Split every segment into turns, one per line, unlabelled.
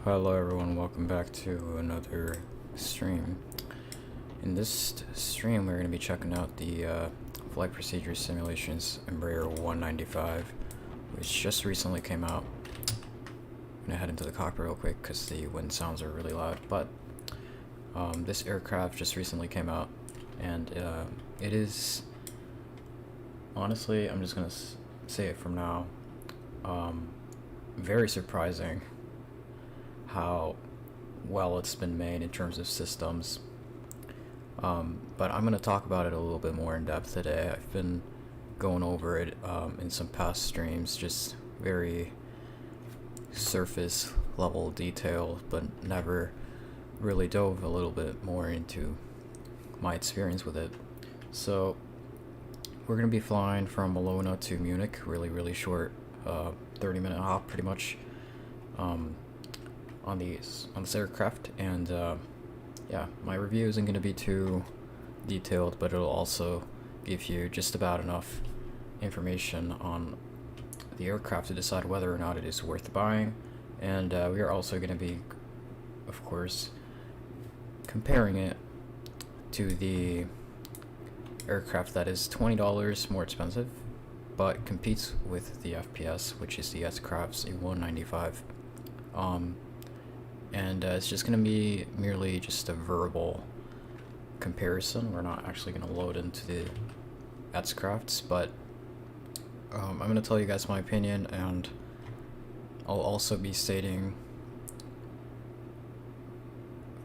Hello everyone, welcome back to another stream. In this stream we're going to be checking out the flight procedure simulations Embraer 195, which just recently came out. I'm going to head into the cockpit real quick because the wind sounds are really loud, but this aircraft just recently came out, and it is, honestly, I'm just going to say it from now, very surprising how well it's been made in terms of systems. But I'm going to talk about it a little bit more in depth today. I've been going over it in some past streams, just very surface level detail, but never really dove a little bit more into my experience with it. So we're going to be flying from Bologna to Munich, really short 30-minute hop pretty much. On this aircraft, and yeah, my review isn't going to be too detailed, but it'll also give you just about enough information on the aircraft to decide whether or not it is worth buying. And we are also going to be, of course, comparing it to the aircraft that is $20 more expensive but competes with the FPS, which is the S-Craft's E195. And it's just going to be merely just a verbal comparison. We're not actually going to load into the S-Crafts, but I'm going to tell you guys my opinion, and I'll also be stating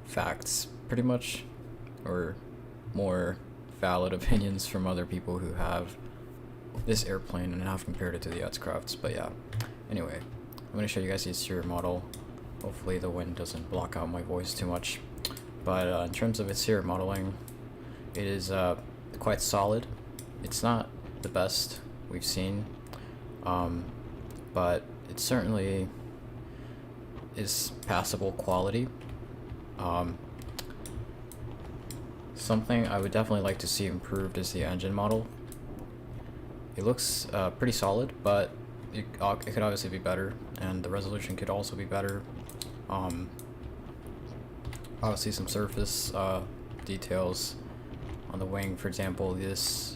facts, pretty much, or more valid opinions from other people who have this airplane and have compared it to the S-Crafts. But yeah, anyway, I'm going to show you guys the exterior model. Hopefully the wind doesn't block out my voice too much. But in terms of exterior modeling, it is quite solid. It's not the best we've seen, but it certainly is passable quality. Something I would definitely like to see improved is the engine model. It looks pretty solid, but it could obviously be better, and the resolution could also be better. Obviously some surface details on the wing, for example, this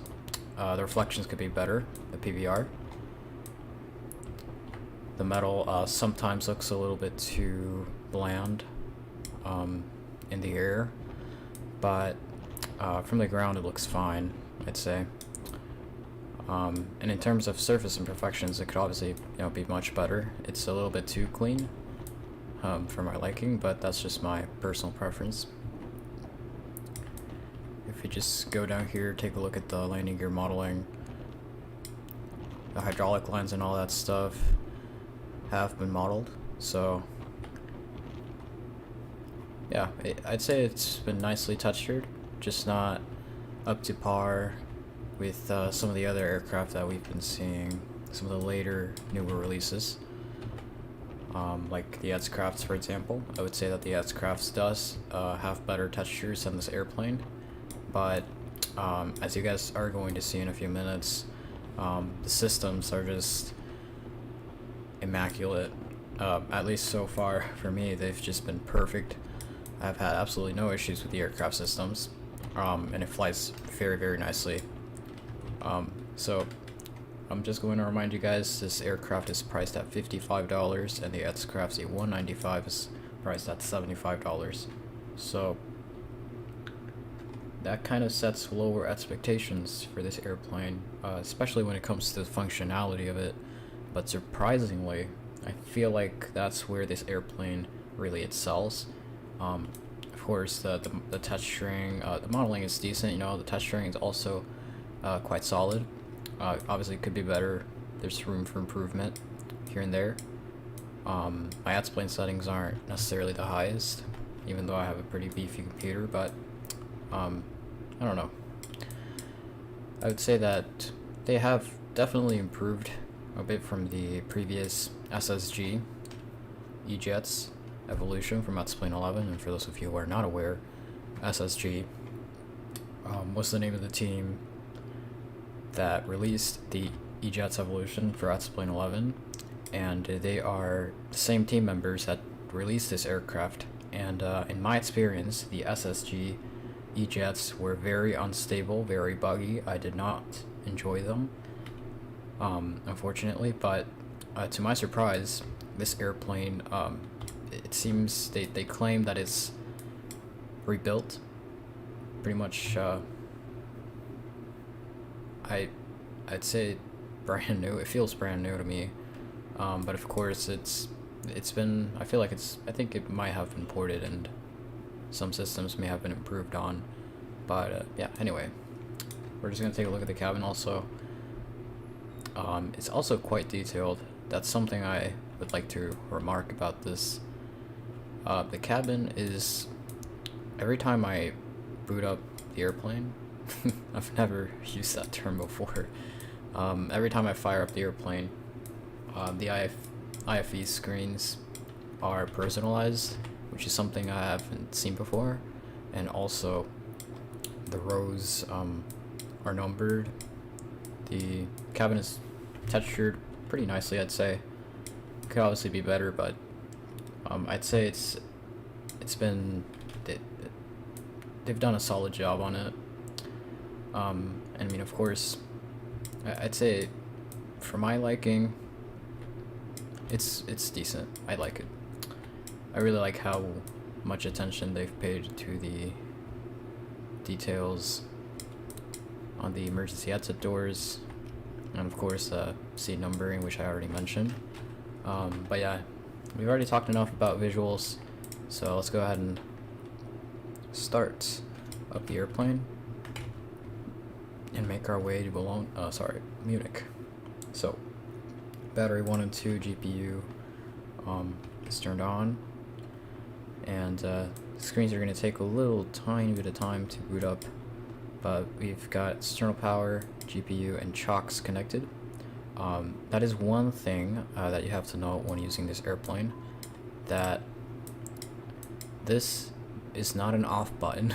the reflections could be better, the PVR. The metal sometimes looks a little bit too bland in the air, but from the ground it looks fine, I'd say. And in terms of surface imperfections, it could obviously be much better. It's a little bit too clean for my liking, but that's just my personal preference. If you just go down here, take a look at the landing gear modeling, the hydraulic lines and all that stuff have been modeled, so yeah, I'd say it's been nicely textured, just not up to par with some of the other aircraft that we've been seeing, some of the later, newer releases. Like the S-Crafts, for example. I would say that the S-Crafts does have better textures than this airplane, but as you guys are going to see in a few minutes, the systems are just immaculate. At least so far for me, they've just been perfect. I've had absolutely no issues with the aircraft systems, and it flies very nicely. So I'm just going to remind you guys, this aircraft is priced at $55, and the S-Craft's E195 is priced at $75. So that kind of sets lower expectations for this airplane, especially when it comes to the functionality of it. But surprisingly, I feel like that's where this airplane really excels. Of course, the texturing, the modeling is decent. The texturing is also quite solid. Obviously it could be better. There's room for improvement here and there. My S-plane settings aren't necessarily the highest, even though I have a pretty beefy computer, but I don't know. I would say that they have definitely improved a bit from the previous SSG E-Jets evolution from S-plane 11, and for those of you who are not aware, SSG was the name of the team that released the E-Jets evolution for S-plane 11, and they are the same team members that released this aircraft, and in my experience, the SSG E-jets were very unstable, very buggy. I did not enjoy them, unfortunately, but to my surprise, this airplane, it seems they claim that it's rebuilt, pretty much. I'd say brand new. It feels brand new to me, but of course it's been. I think it might have been ported, and some systems may have been improved on, but yeah. Anyway, we're just gonna take a look at the cabin also. It's also quite detailed. That's something I would like to remark about this. The cabin is, every time I boot up the airplane, I've never used that term before. Every time I fire up the airplane, the IFE screens are personalized, which is something I haven't seen before, and also the rows are numbered. The cabin is textured pretty nicely, I'd say. Could obviously be better, but I'd say they've done a solid job on it. I mean, of course, I'd say for my liking, it's decent. I like it. I really like how much attention they've paid to the details on the emergency exit doors, and of course seat numbering, which I already mentioned. But yeah, we've already talked enough about visuals, so let's go ahead and start up the airplane and make our way to Munich. So battery 1 and 2 GPU is turned on, and screens are going to take a little tiny bit of time to boot up, but we've got external power, GPU, and chocks connected. That is one thing that you have to know when using this airplane, that this is not an off button.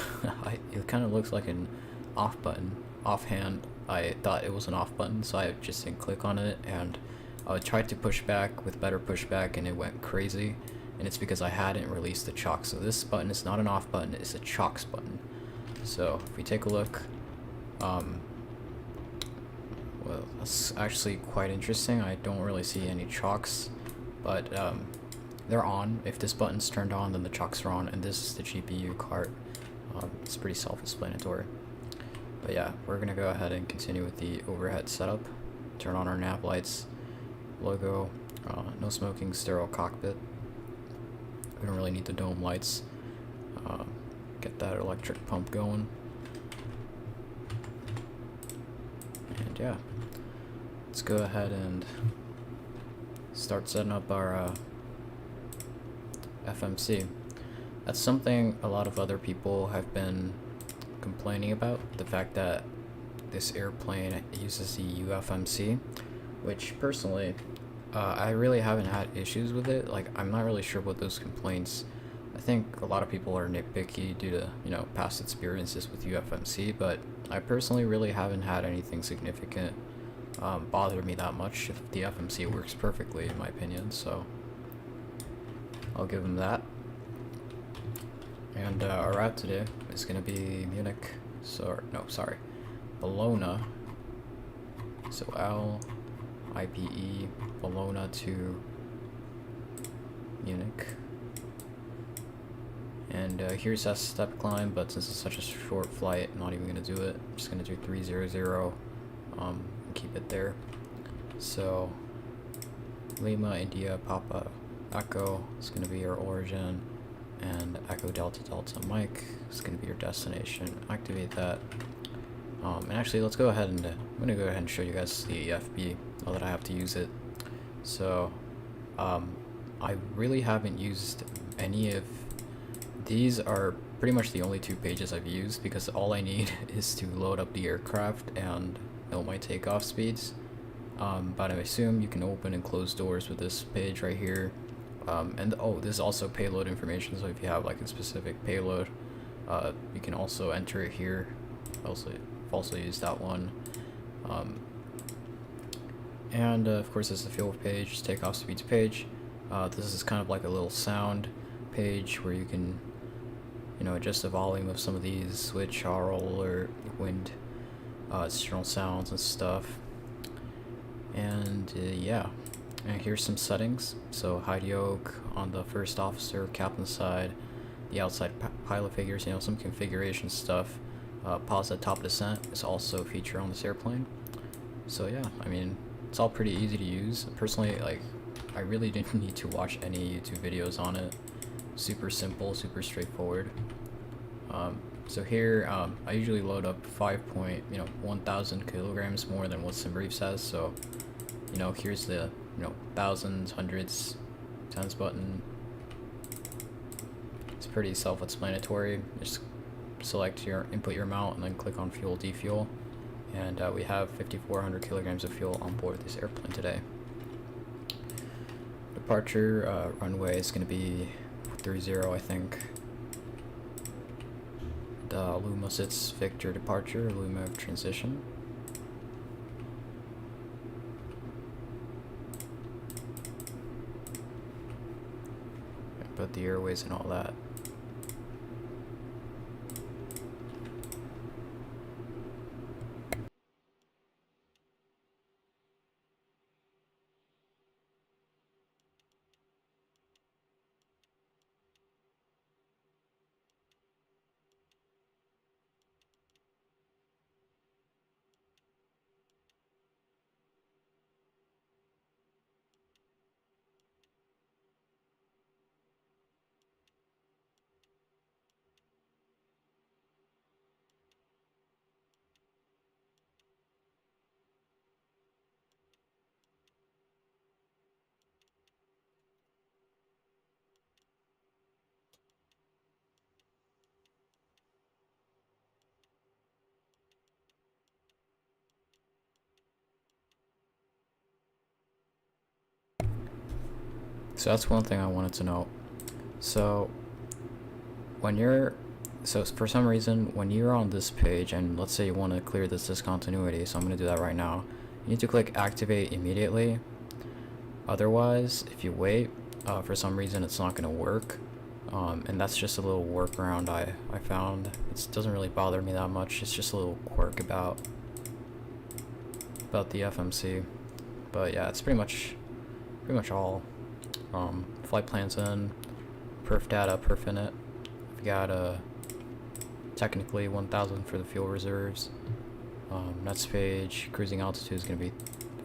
It kind of looks like an off button. Offhand, I thought it was an off button, so I just didn't click on it, and I tried to push back with better pushback, and it went crazy, and it's because I hadn't released the chock. So this button is not an off button, it's a chocks button. So if we take a look, well, that's actually quite interesting. I don't really see any chocks, but they're on. If this button's turned on, then the chocks are on, and this is the GPU cart. It's pretty self-explanatory. But yeah, we're gonna go ahead and continue with the overhead setup. Turn on our nav lights, logo, no smoking, sterile cockpit. We don't really need the dome lights. Get that electric pump going. And yeah, let's go ahead and start setting up our FMC. That's something a lot of other people have been complaining about, the fact that this airplane uses the UFMC, which personally I really haven't had issues with it. Like, I'm not really sure what those complaints, I think a lot of people are nitpicky due to, you know, past experiences with UFMC, but I personally really haven't had anything significant bother me that much. If the FMC works perfectly, in my opinion, so I'll give them that. And our route today is going to be Munich, Bologna. So LIPE, Bologna to Munich. And here's that step climb, but since it's such a short flight, I'm not even going to do it. I'm just going to do 300, and keep it there. So Lima, India, Papa, Echo is going to be your origin, and Echo Delta Delta Mike is going to be your destination. Activate that. And actually, let's go ahead and I'm going to go ahead and show you guys the FB now that I have to use it. So I really haven't used any of these. Are pretty much the only two pages I've used, because all I need is to load up the aircraft and know my takeoff speeds. But I assume you can open and close doors with this page right here. And oh, this is also payload information, so if you have like a specific payload, you can also enter it here. Also use that one. And of course, there's the fuel page, takeoff speeds page, This is kind of like a little sound page where you can, you know, adjust the volume of some of these, switch aural or wind external sounds and stuff. And yeah, and here's some settings. So hide yoke on the first officer, captain's side, the outside pilot figures, you know, some configuration stuff. Pause at top descent is also a feature on this airplane. So yeah, I mean, it's all pretty easy to use. Personally, like, I really didn't need to watch any YouTube videos on it. Super simple, super straightforward. So here, I usually load up 1,000 kilograms more than what SimBrief says. So, you know, here's the, you know, thousands, hundreds, tens button. It's pretty self-explanatory. Just select your, input your amount, and then click on fuel, defuel. And we have 5,400 kilograms of fuel on board this airplane today. Departure runway is going to be 30, I think. The Luma sits Victor departure, Luma transition. But the airways and all that. So that's one thing I wanted to know. So for some reason, when you're on this page, and let's say you want to clear this discontinuity, so I'm going to do that right now, you need to click activate immediately. Otherwise, if you wait, for some reason it's not going to work. And that's just a little workaround I found. It doesn't really bother me that much. It's just a little quirk about the FMC. But yeah, it's pretty much all. Flight plans in, perf data, perf init. We got technically 1,000 for the fuel reserves. Next page, cruising altitude is going to be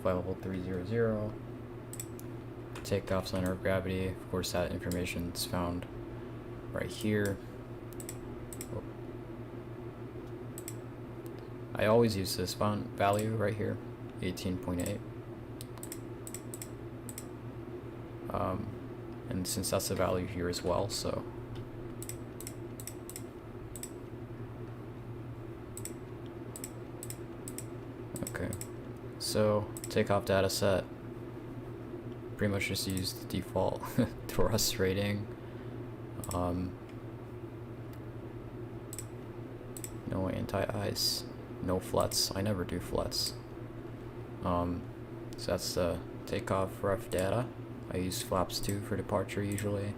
flight level 300. Takeoff center of gravity, of course that information is found right here. I always use this font value right here, 18.8. And since that's the value here as well, so okay. So takeoff data set, pretty much just use the default thrust rating. No anti-ice, no flats. I never do flats. So that's the takeoff ref data. I use flaps 2 for departure usually,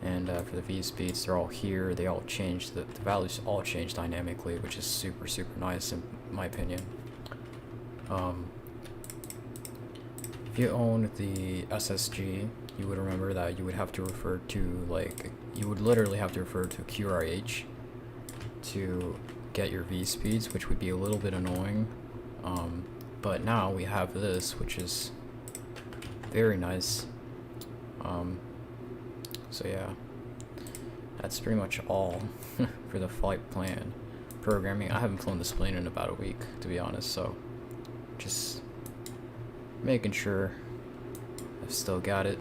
and for the V speeds, they're all here. They all change, the values all change dynamically, which is super nice in my opinion. If you own the SSG, you would remember that you would have to refer to, like, you would literally have to refer to QRH to get your V speeds, which would be a little bit annoying. But now we have this, which is very nice. So yeah, that's pretty much all for the flight plan programming. I haven't flown this plane in about a week, to be honest, so just making sure I've still got it.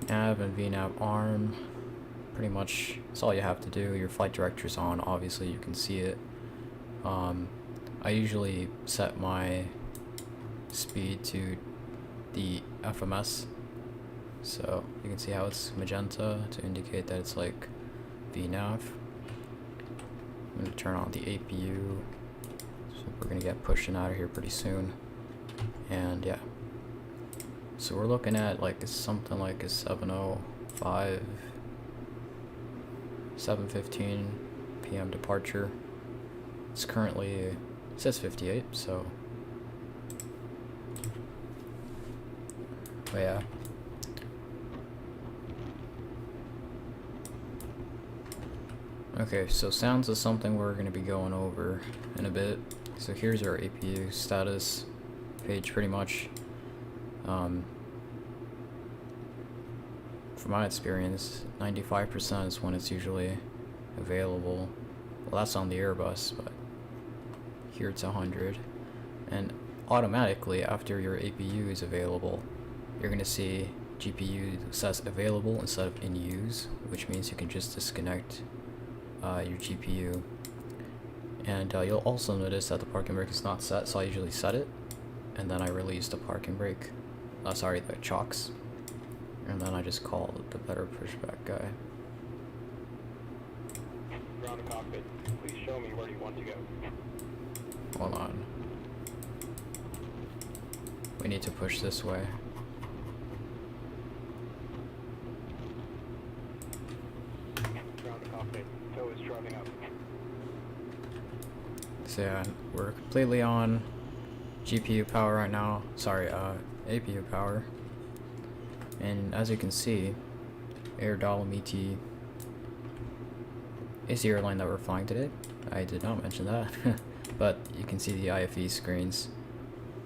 Nav and VNAV arm, pretty much that's all you have to do. Your flight director's on, obviously you can see it. I usually set my speed to the FMS, so you can see how it's magenta to indicate that it's like VNAV. I'm going to turn on the APU, so we're going to get pushing out of here pretty soon. And yeah, So we're looking at like something like a 7:05, 7:15 p.m. departure. It's currently, it says 58, so. But yeah. Okay, so sounds is something we're going to be going over in a bit. So here's our APU status page pretty much. From my experience, 95% is when it's usually available. Well, that's on the Airbus, but here it's 100. And automatically, after your APU is available, you're going to see GPU says available instead of in use, which means you can just disconnect your GPU. And you'll also notice that the parking brake is not set, so I usually set it, and then I release the parking brake, the chocks, and then I just call the better pushback guy.
Ground to cockpit. Please show me where you want to go.
Hold on. We need to push this way.
Ground to cockpit. Tow is driving up.
So yeah, we're completely on GPU power right now. Sorry, APU power. And as you can see, Air Dolomiti is the airline that we're flying today. I did not mention that. But you can see the IFE screens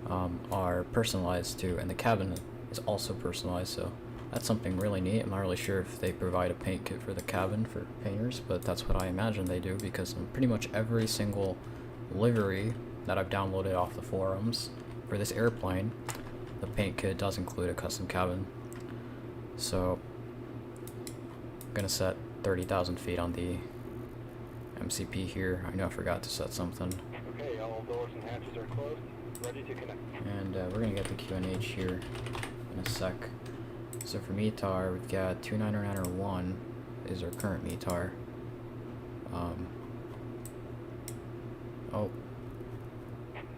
are personalized too, and the cabin is also personalized, so that's something really neat. I'm not really sure if they provide a paint kit for the cabin for painters, but that's what I imagine they do, because in pretty much every single livery that I've downloaded off the forums for this airplane, the paint kit does include a custom cabin. So I'm gonna set 30,000 feet on the MCP here. I know I forgot to set something.
Okay, all doors and hatches are closed. Ready to connect.
And we're gonna get the QNH here in a sec. So for METAR, we've got 29901 is our current METAR. Oh.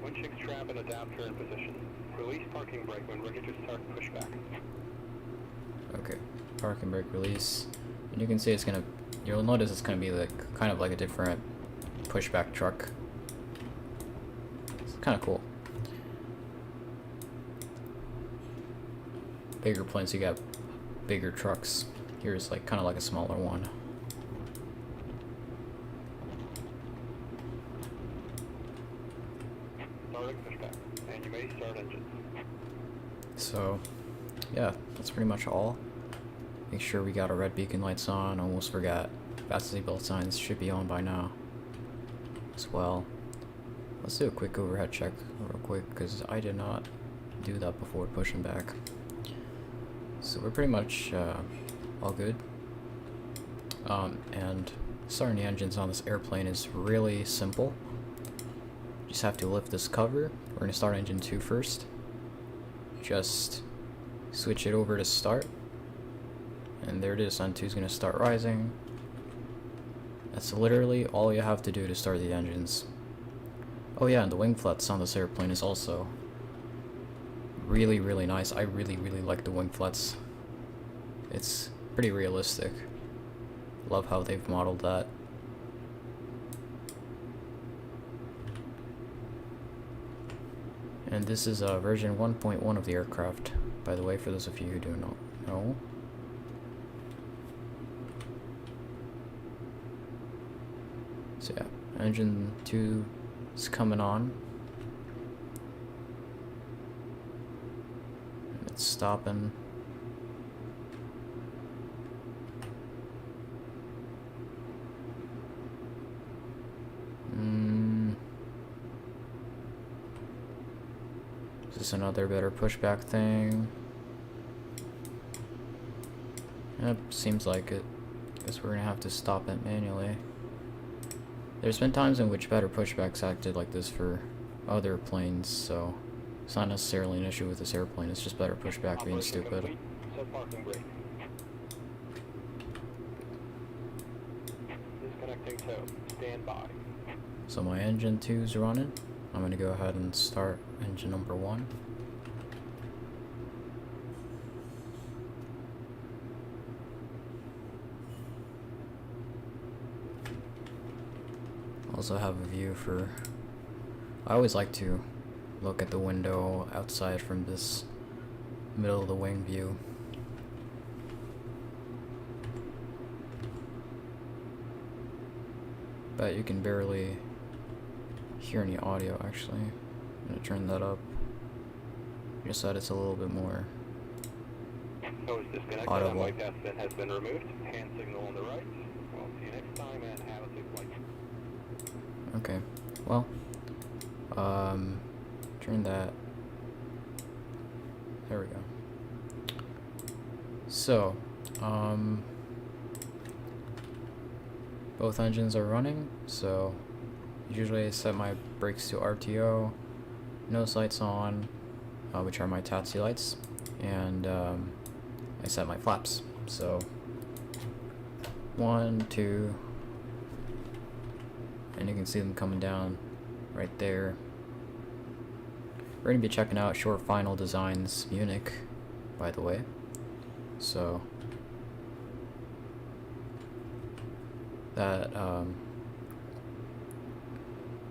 Winch strap and adapter in position. Release parking brake when ready to start pushback.
Okay, parking brake release. And you can see it's gonna, you'll notice it's gonna be like kind of like a different pushback truck. It's kind of cool. Bigger planes, you got bigger trucks. Here's like kind of like a smaller one.
Starting pushback, and you may start engine.
So, yeah, that's pretty much all. Make sure we got our red beacon lights on. Almost forgot. Fast seatbelt signs should be on by now as well. Let's do a quick overhead check real quick, because I did not do that before pushing back. So we're pretty much all good. And starting the engines on this airplane is really simple. Just have to lift this cover. We're going to start engine 2 first. Just switch it over to start. And there it is, N2 is going to start rising. That's literally all you have to do to start the engines. Oh yeah, and the wing flaps on this airplane is also really, really nice. I really, really like the wing flaps. It's pretty realistic. Love how they've modeled that. And this is version 1.1 of the aircraft, by the way, for those of you who do not know. So yeah, engine 2 is coming on. And it's stopping. Is this another better pushback thing? Yep, seems like it. Guess we're gonna have to stop it manually. There's been times in which better pushbacks acted like this for other planes, so it's not necessarily an issue with this airplane, it's just better pushback being stupid.
Complete. Set parking brake. Disconnecting tow. Stand by.
So my engine 2's running. I'm gonna go ahead and start engine number 1. Also have a view for... I always like to look at the window outside from this middle of the wing view. But you can barely hear any audio actually. I'm gonna turn that up. Just so that it's a little bit more
Nose disconnected and
audible.
LIPE has been removed. Hand signal on the right. We'll see you next time and have a safe flight.
Okay, well, turn that. There we go. So, both engines are running, so usually I set my brakes to RTO, nose lights on, which are my taxi lights, and I set my flaps. So 1, 2, and you can see them coming down right there. We're going to be checking out Short Final Designs Munich, by the way. So that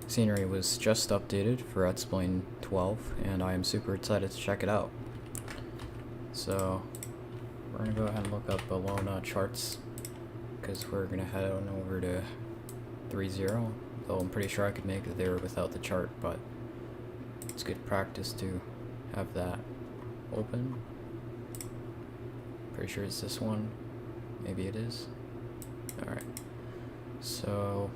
scenery was just updated for X-Plane 12, and I am super excited to check it out. So we're going to go ahead and look up Bologna charts, because we're going to head on over to 3-0, though I'm pretty sure I could make it there without the chart, but it's good practice to have that open. Pretty sure it's this one. Maybe it is. Alright. So,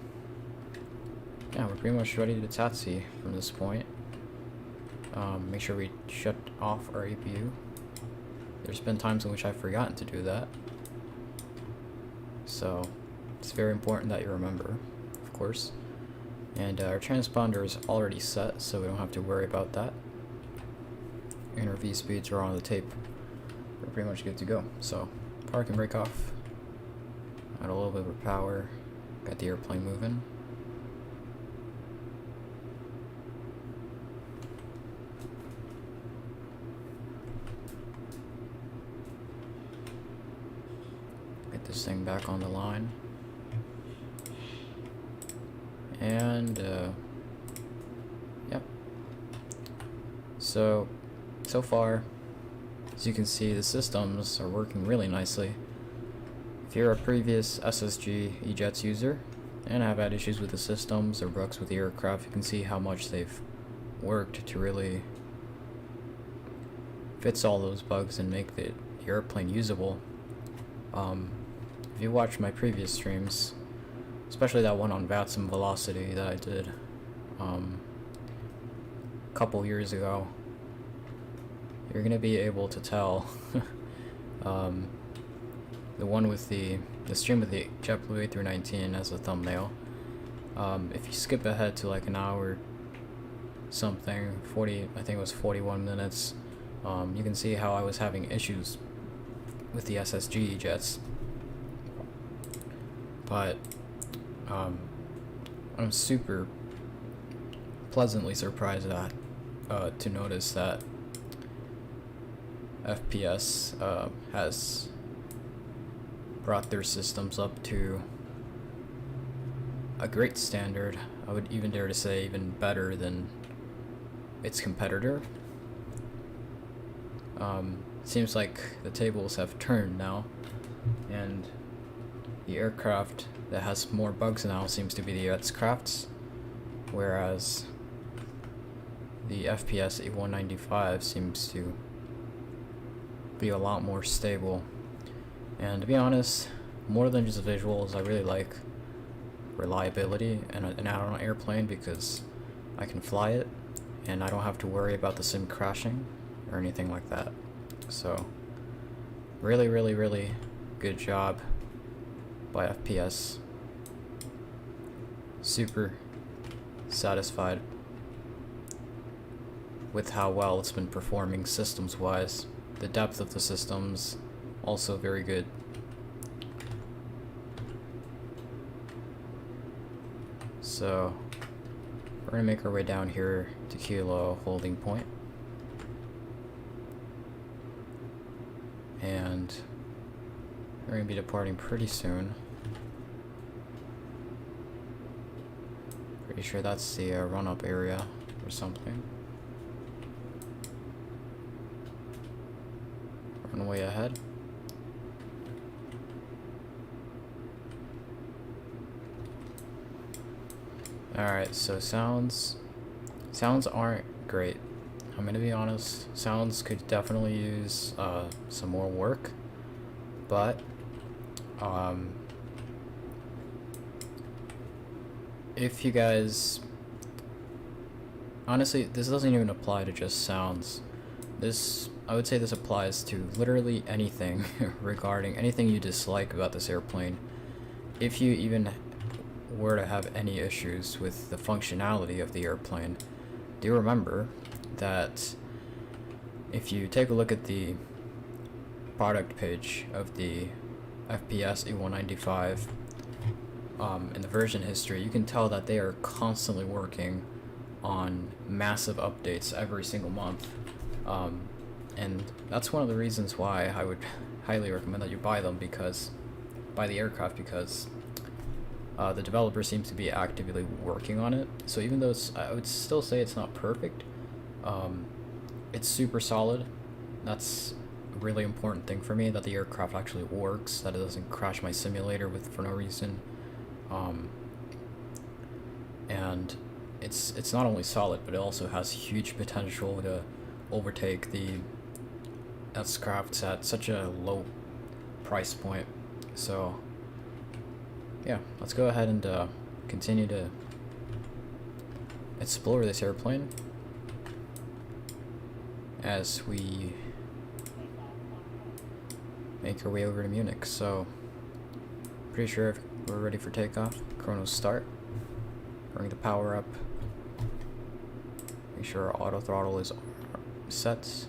yeah, we're pretty much ready to taxi from this point. Make sure we shut off our APU. There's been times in which I've forgotten to do that. So, it's very important that you remember, of course. And our transponder is already set, so we don't have to worry about that. And our V speeds are on the tape. We're pretty much good to go. So, park and brake off. Add a little bit of power. Got the airplane moving. Get this thing back on the line. And, yep. So far, as you can see, the systems are working really nicely. If you're a previous SSG E-Jets user and have had issues with the systems or bugs with the aircraft, you can see how much they've worked to really fix all those bugs and make the airplane usable. If you watched my previous streams, especially that one on VATS and velocity that I did a couple years ago, you're gonna be able to tell the one with the stream with the JetBlue A319 as a thumbnail. If you skip ahead to like an hour something, 40, I think it was 41 minutes, you can see how I was having issues with the SSG jets. But I'm super pleasantly surprised that to notice that FPS has brought their systems up to a great standard. I would even dare to say even better than its competitor. Seems like the tables have turned now, and the aircraft that has more bugs now seems to be the X-Crafts, whereas the FPS E195 seems to be a lot more stable. And to be honest, more than just visuals, I really like reliability and an add-on airplane, because I can fly it and I don't have to worry about the sim crashing or anything like that. So really, really, really good job by FPS. Super satisfied with how well it's been performing systems wise. The depth of the systems also very good. So we're gonna make our way down here to Kilo holding point, and we're gonna be departing pretty soon. Pretty sure that's the run-up area or something. Runway ahead. Alright, so sounds aren't great. I'm gonna be honest, sounds could definitely use some more work, but if you guys, honestly, this doesn't even apply to just sounds. I would say this applies to literally anything regarding anything you dislike about this airplane. If you even were to have any issues with the functionality of the airplane, do remember that if you take a look at the product page of the FPS E195 in the version history, you can tell that they are constantly working on massive updates every single month, and that's one of the reasons why I would highly recommend that you buy the aircraft, because the developer seems to be actively working on it. So even though I would still say it's not perfect, it's super solid. That's a really important thing for me, that the aircraft actually works, that it doesn't crash my simulator for no reason. And it's not only solid, but it also has huge potential to overtake the S-crafts at such a low price point. So yeah, let's go ahead and continue to explore this airplane as we make our way over to Munich. So pretty sure we're ready for takeoff. Chronos start. Bring the power up. Make sure our auto throttle is set.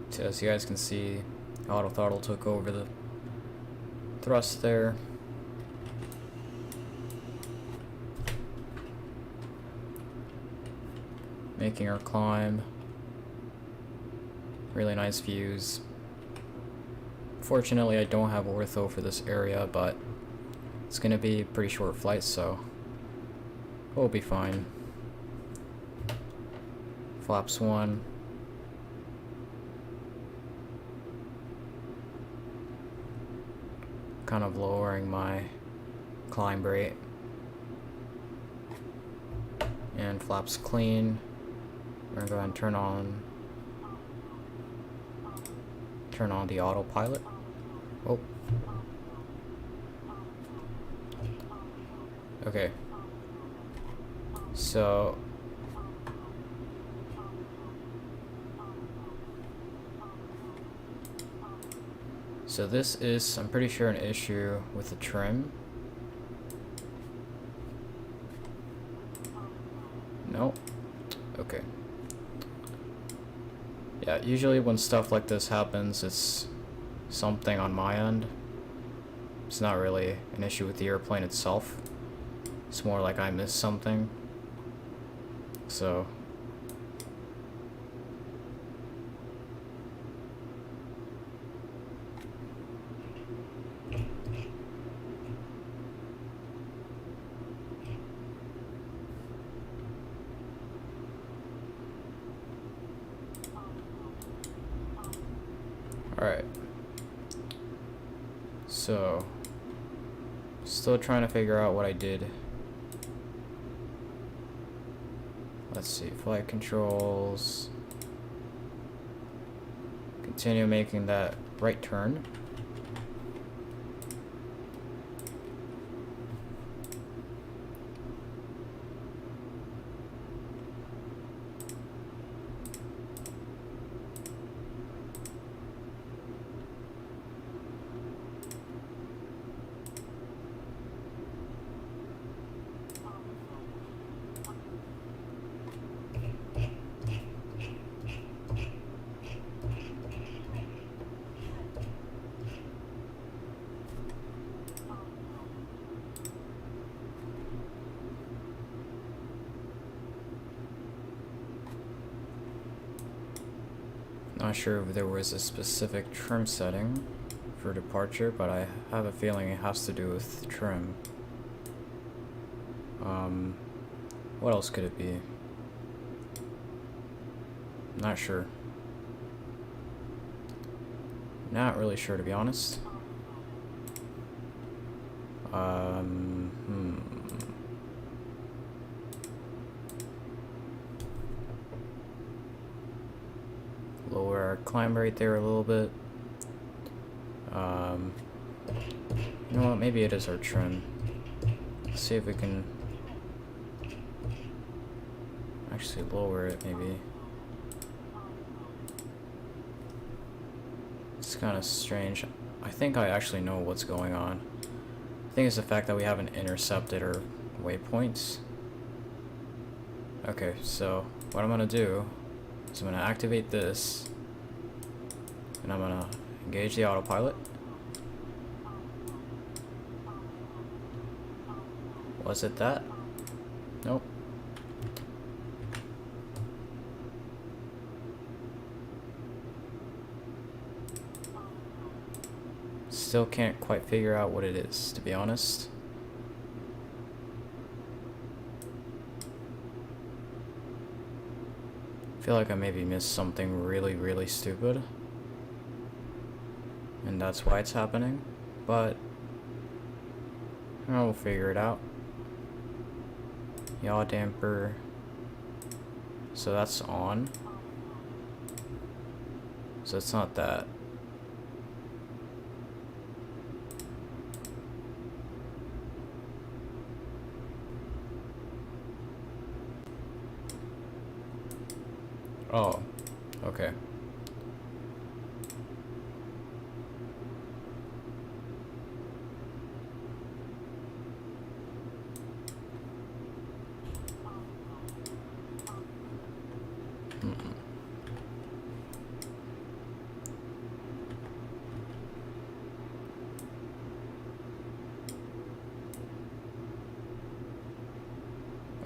So as you guys can see, auto throttle took over the thrust there. Making our climb. Really nice views. Fortunately, I don't have ortho for this area, but it's gonna be a pretty short flight, so we'll be fine. Flaps 1. Kind of lowering my climb rate. And flaps clean. We're gonna go ahead and turn on the autopilot. Oh. Okay. So this is, I'm pretty sure, an issue with the trim. No? Okay. Yeah, usually when stuff like this happens, it's something on my end. It's not really an issue with the airplane itself. It's more like I missed something. So alright. So still trying to figure out what I did. Let's see, flight controls. Continue making that right turn. Not sure if there was a specific trim setting for departure, but I have a feeling it has to do with trim. What else could it be? Not sure. Not really sure, to be honest. Lower our climb rate there a little bit. You know what? Maybe it is our trim. Let's see if we can actually lower it, maybe. It's kind of strange. I think I actually know what's going on. I think it's the fact that we haven't intercepted our waypoints. Okay, so what I'm gonna do is I'm gonna activate this, and I'm gonna engage the autopilot. Was it that? Nope. Still can't quite figure out what it is, to be honest. I feel like I maybe missed something really stupid, and that's why it's happening, but we'll figure it out. Yaw damper, so that's on, so it's not that. Oh, okay.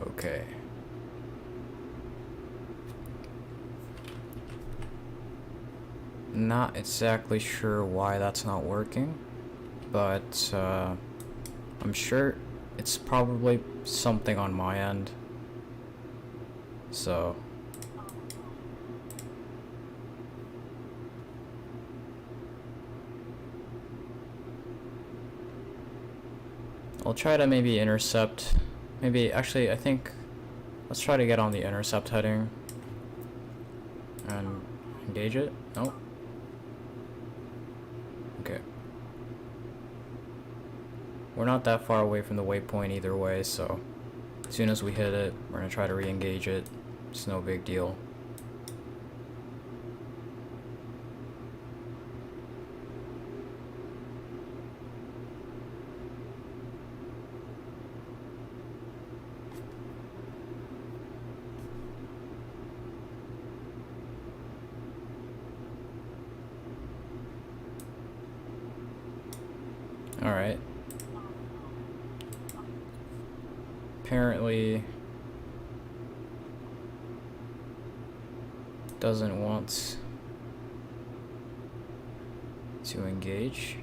Okay. Not exactly sure why that's not working, but I'm sure it's probably something on my end. So I'll try to maybe intercept. Maybe actually, I think let's try to get on the intercept heading and engage it. Nope. Okay. We're not that far away from the waypoint either way, so as soon as we hit it, we're gonna try to re-engage it. It's no big deal. Alright. Apparently doesn't want to engage.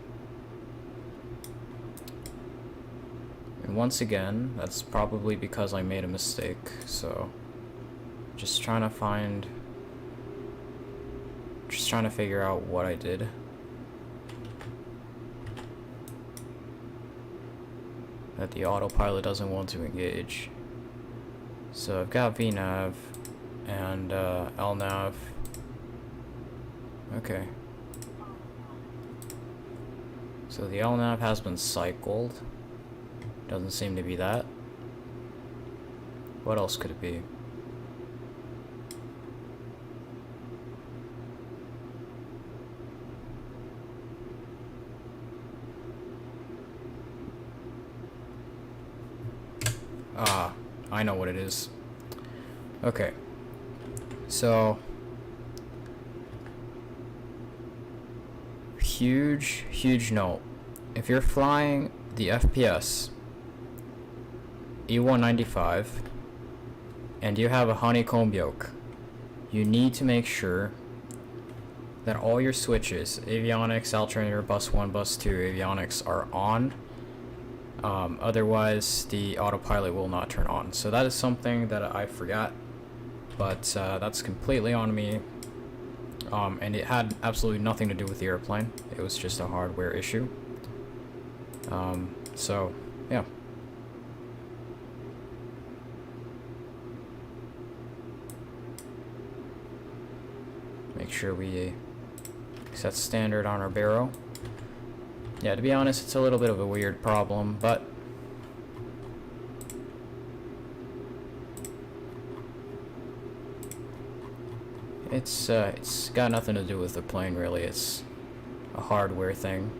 And once again, that's probably because I made a mistake, so just trying to figure out what I did. That the autopilot doesn't want to engage. So I've got VNav and LNav. Okay. So the LNav has been cycled. Doesn't seem to be that. What else could it be? Ah, I know what it is. Okay. So huge note. If you're flying the FPS E195 and you have a honeycomb yoke, you need to make sure that all your switches, avionics, alternator, bus 1, bus 2, avionics, are on. Otherwise, the autopilot will not turn on. So that is something that I forgot, but that's completely on me. And it had absolutely nothing to do with the airplane. It was just a hardware issue. So, yeah. Make sure we set standard on our barrel. Yeah, to be honest, it's a little bit of a weird problem, but it's got nothing to do with the plane, really. It's a hardware thing.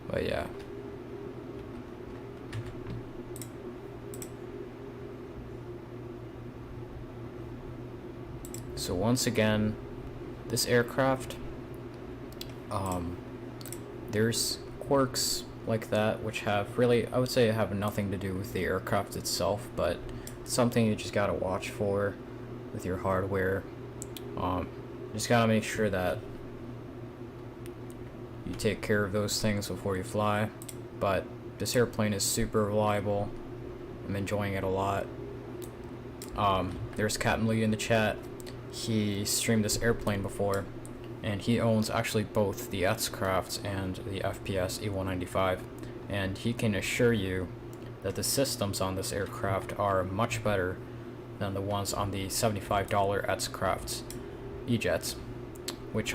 But yeah. So once again, this aircraft, there's quirks like that which have really, I would say, have nothing to do with the aircraft itself, but something you just gotta watch for with your hardware. Just gotta make sure that you take care of those things before you fly. But this airplane is super reliable. I'm enjoying it a lot. There's Captain Lee in the chat. He streamed this airplane before, and he owns actually both the X-Craft and the FPS E195, and he can assure you that the systems on this aircraft are much better than the ones on the $75 X-Craft E-Jets, which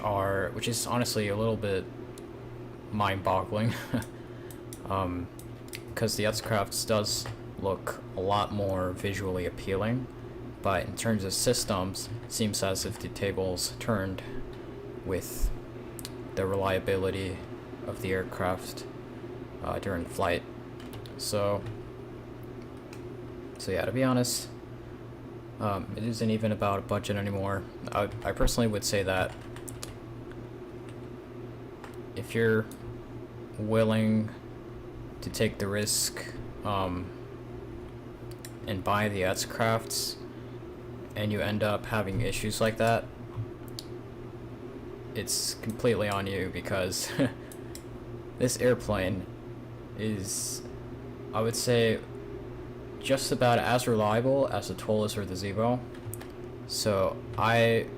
is honestly a little bit mind-boggling, because the X-Craft does look a lot more visually appealing, but in terms of systems, it seems as if the tables turned with the reliability of the aircraft during flight. So yeah, to be honest, it isn't even about a budget anymore. I personally would say that if you're willing to take the risk and buy the X-Crafts, and you end up having issues like that, it's completely on you, because this airplane is, I would say, just about as reliable as the Tolus or the Zevo. So and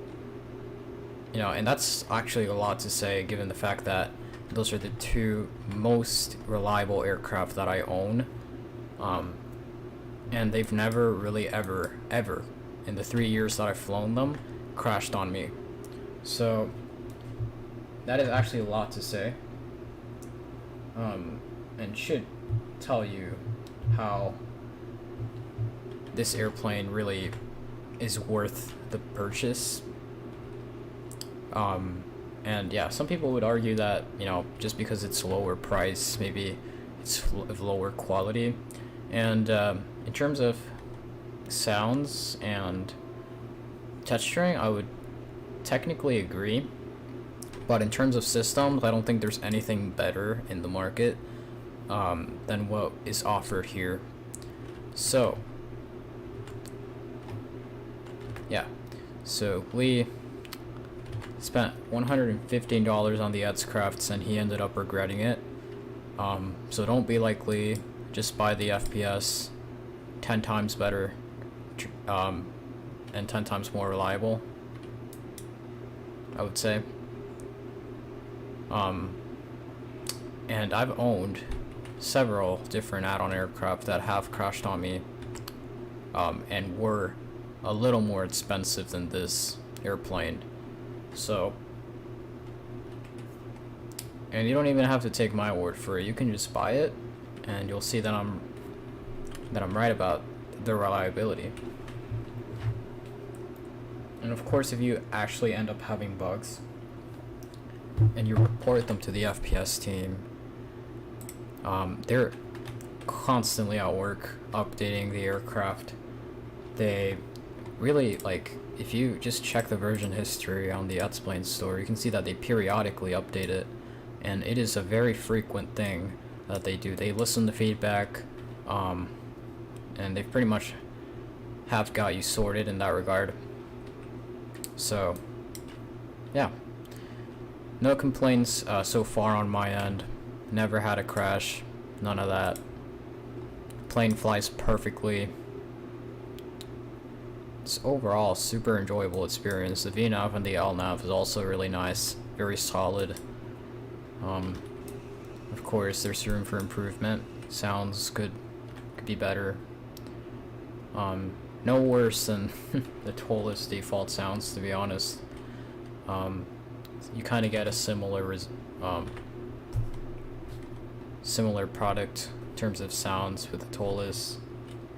that's actually a lot to say, given the fact that those are the two most reliable aircraft that I own, and they've never really ever in the 3 years that I've flown them crashed on me. So that is actually a lot to say, and should tell you how this airplane really is worth the purchase. And yeah, some people would argue that, just because it's lower price, maybe it's of lower quality. And in terms of sounds and texturing, I would technically agree. But in terms of systems, I don't think there's anything better in the market than what is offered here. So yeah, so Lee spent $115 on the X-Crafts, and he ended up regretting it. So don't be like Lee, just buy the FPS, 10 times better, and 10 times more reliable, I would say. And I've owned several different add-on aircraft that have crashed on me, and were a little more expensive than this airplane. So, and you don't even have to take my word for it. You can just buy it, and you'll see that I'm right about the reliability. And of course, if you actually end up having bugs and you report them to the FPS team, they're constantly at work updating the aircraft. They really, if you just check the version history on the X-Plane store, you can see that they periodically update it, and it is a very frequent thing that they do. They listen to feedback, and they pretty much have got you sorted in that regard. So, yeah. No complaints so far on my end. Never had a crash. None of that. Plane flies perfectly. It's overall super enjoyable experience. The VNAV and the LNAV is also really nice. Very solid. Of course, there's room for improvement. Sounds could be better. No worse than the toolless default sounds, to be honest. You kind of get a similar similar product in terms of sounds with the toolless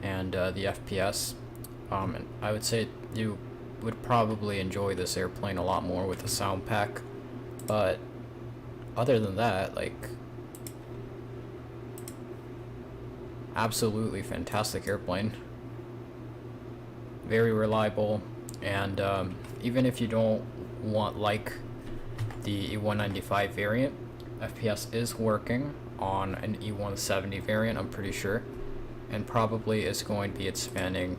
and the FPS. And I would say you would probably enjoy this airplane a lot more with the sound pack, but other than that, like, absolutely fantastic airplane. Very reliable, and even if you don't want like the E195 variant, FPS is working on an E170 variant, I'm pretty sure, and probably is going to be expanding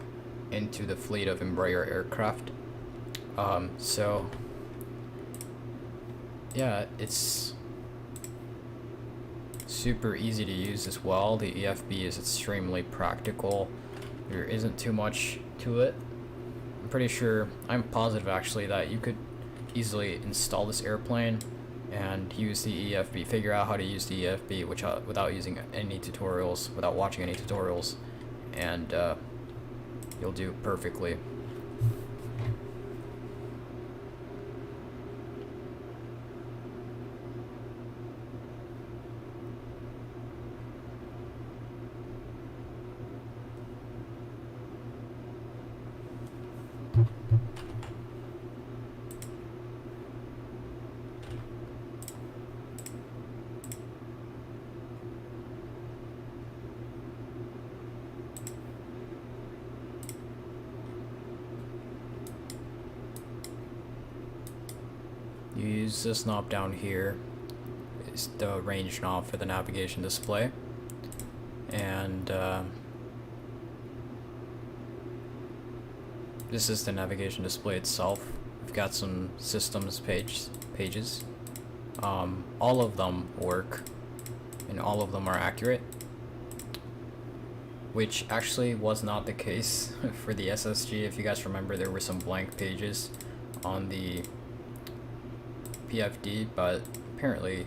into the fleet of Embraer aircraft. So yeah, it's super easy to use as well. The EFB is extremely practical. There isn't too much to it. I'm pretty sure, I'm positive actually, that you could easily install this airplane and use the EFB, figure out how to use the EFB without using any tutorials, without watching any tutorials, and you'll do perfectly. You use this knob down here. It's the range knob for the navigation display, and this is the navigation display itself. We've got some systems pages. All of them work, and all of them are accurate, which actually was not the case for the SSG. If you guys remember, there were some blank pages on the PFD, but apparently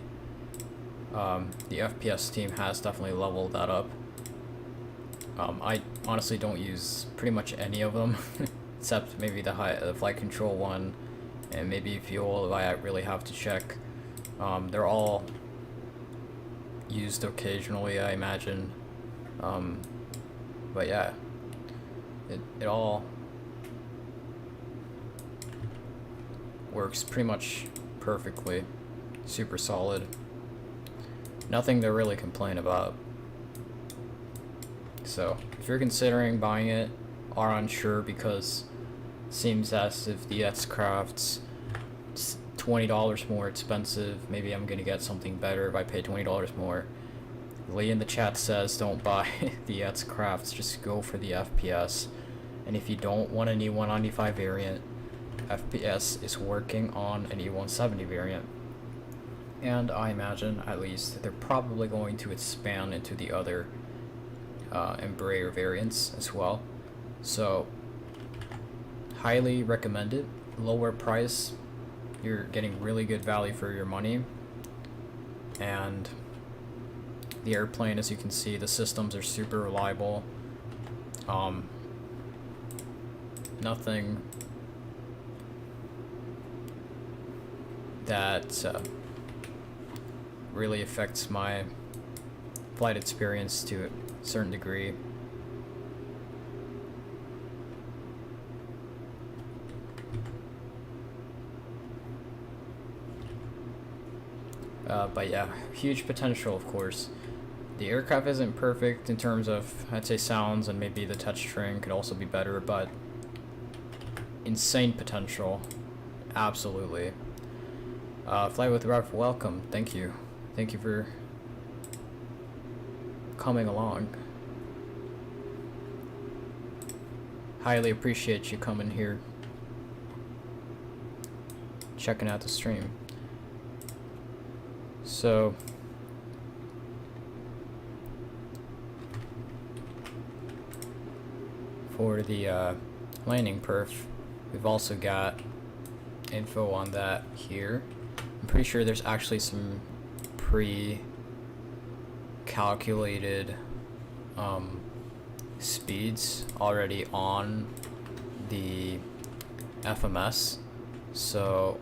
the FPS team has definitely leveled that up. I honestly don't use pretty much any of them except maybe the flight control one and maybe fuel if I really have to check. They're all used occasionally, I imagine, but yeah, it all works pretty much perfectly. Super solid. Nothing to really complain about. So if you're considering buying it, are unsure because it seems as if the X-Craft's $20 more expensive, maybe I'm gonna get something better if I pay $20 more. Lee in the chat says don't buy the X-Crafts, just go for the FPS. And if you don't want an E195 variant, FPS is working on an E170 variant, and I imagine at least they're probably going to expand into the other Embraer variants as well. So highly recommended. Lower price, you're getting really good value for your money, and the airplane, as you can see, the systems are super reliable. Nothing that really affects my flight experience to a certain degree. But yeah, huge potential, of course. The aircraft isn't perfect in terms of, I'd say, sounds, and maybe the touchscreen could also be better, but insane potential, absolutely. Fly with Rev, welcome. Thank you for coming along. Highly appreciate you coming here, checking out the stream. So for the landing perf, we've also got info on that here. I'm pretty sure there's actually some pre-calculated speeds already on the FMS, so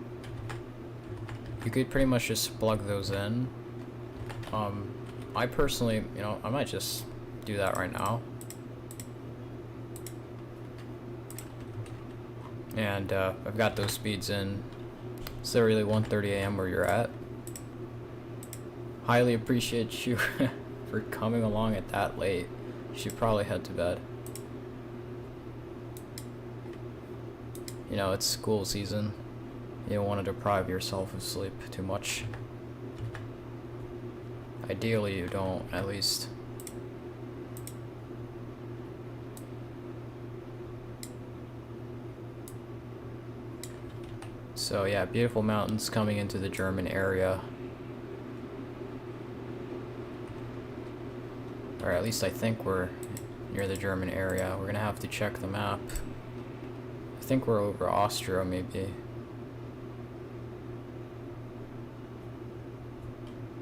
you could pretty much just plug those in. I personally, I might just do that right now. And I've got those speeds in. It's literally 1:30 a.m. where you're at. Highly appreciate you for coming along at that late. You should probably head to bed. It's school season. You don't want to deprive yourself of sleep too much. Ideally, you don't, at least. So yeah, beautiful mountains coming into the German area. Or at least I think we're near the German area. We're gonna have to check the map. I think we're over Austria, maybe.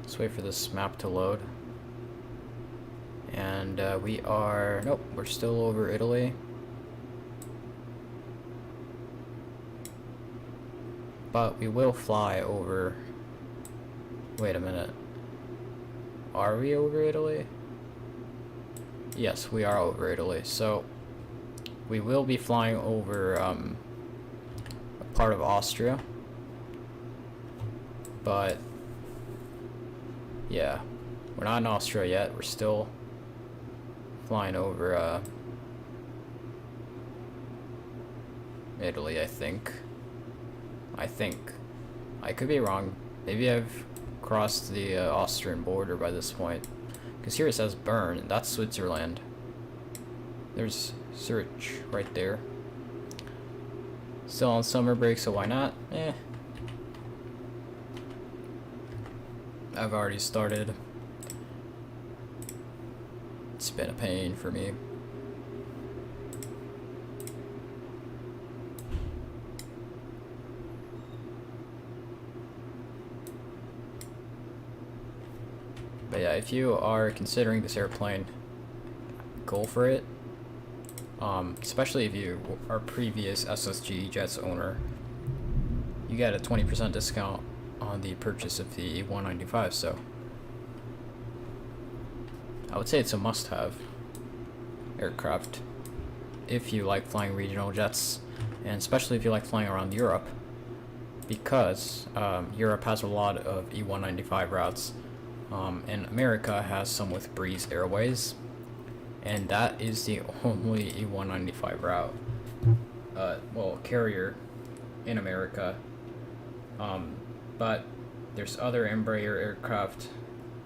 Let's wait for this map to load. And we are... Nope, we're still over Italy. But we will fly over... Wait a minute. Are we over Italy? Yes, we are over Italy. So we will be flying over a part of Austria. But yeah, we're not in Austria yet. We're still flying over Italy, I think. I could be wrong. Maybe I've crossed the Austrian border by this point. Because here it says Bern, and that's Switzerland. There's Zurich right there. Still on summer break, so why not? I've already started. It's been a pain for me. But yeah, if you are considering this airplane, go for it. Especially if you are previous SSG Jets owner, you get a 20% discount on the purchase of the E195. So I would say it's a must-have aircraft if you like flying regional jets, and especially if you like flying around Europe, because Europe has a lot of E195 routes. And America has some with Breeze Airways, and that is the only E195 route, carrier in America. But there's other Embraer aircraft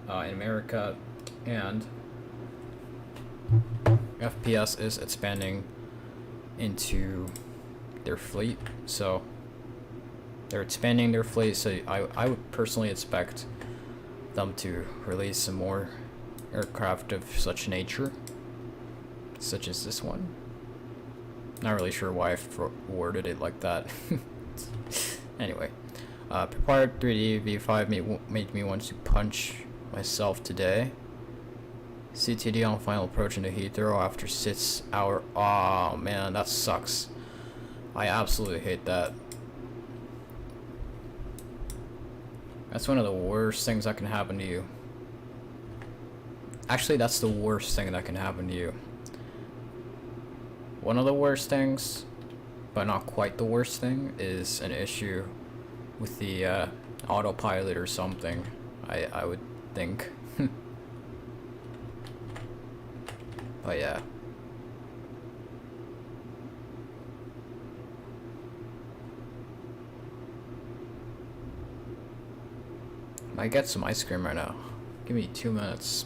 in America, and FPS is expanding into their fleet, so they're expanding their fleet. So I would personally expect them to release some more aircraft of such nature, such as this one. Not really sure why I worded it like that. Anyway, prepared 3D V5 made me want to punch myself today. CTD on final approach into Heathrow after 6 hour. Oh man, that sucks. I absolutely hate that. That's one of the worst things that can happen to you. Actually, that's the worst thing that can happen to you. One of the worst things, but not quite the worst thing, is an issue with the autopilot or something, I would think. But yeah. Might get some ice cream right now. Give me 2 minutes.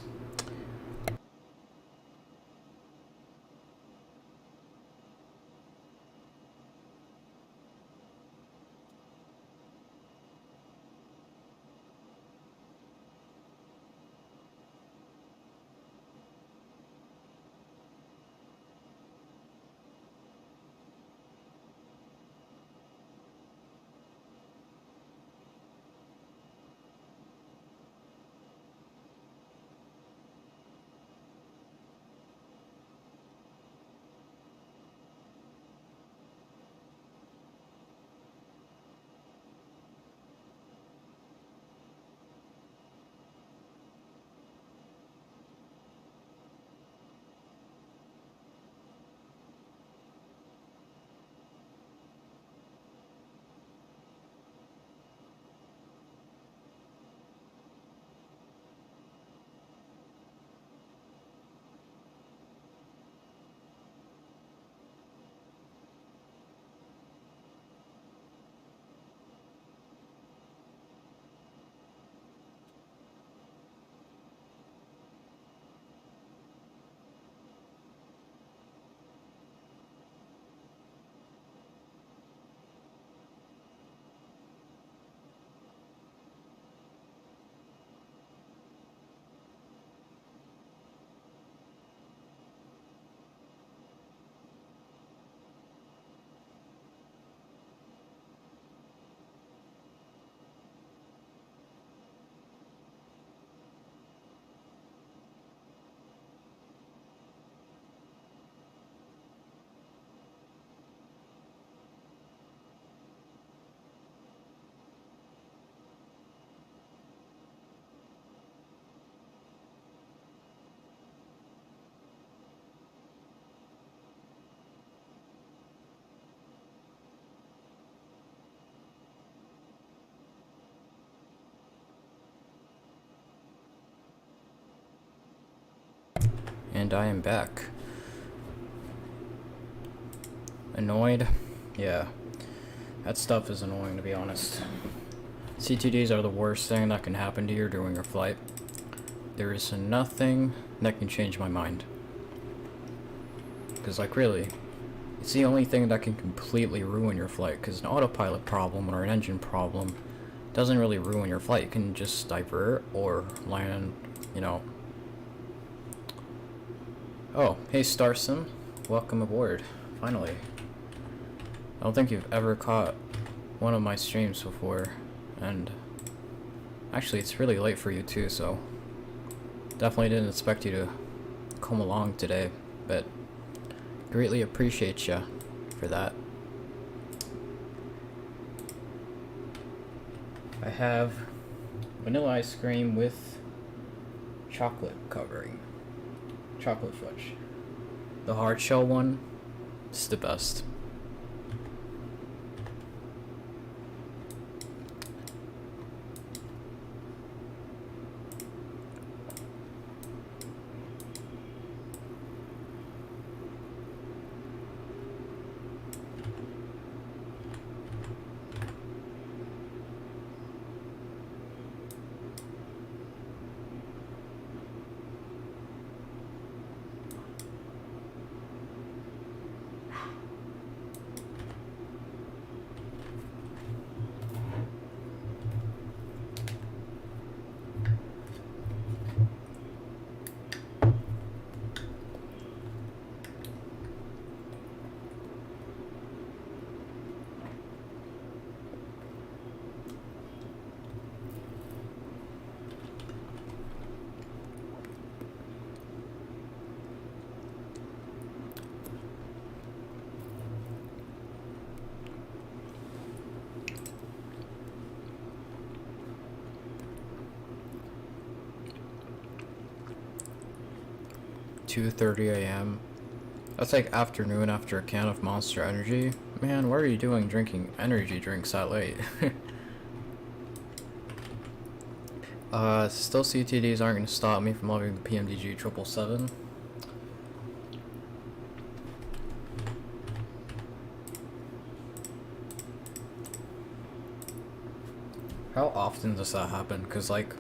And I am back. Annoyed? Yeah. That stuff is annoying, to be honest. CTDs are the worst thing that can happen to you during your flight. There is nothing that can change my mind. Because, like, really, it's the only thing that can completely ruin your flight. Because an autopilot problem or an engine problem doesn't really ruin your flight. You can just divert or land, you know. Oh, hey Starsim. Welcome aboard. Finally. I don't think you've ever caught one of my streams before. And actually, it's really late for you too, so definitely didn't expect you to come along today, but greatly appreciate you for that. I have vanilla ice cream with chocolate covering. Chocolate fudge. The hard shell one is the best. $2:30 a.m. That's like afternoon after a can of Monster Energy. Man, what are you doing drinking energy drinks that late? Still CTDs aren't gonna stop me from loving the PMDG 777. How often does that happen? Cause like,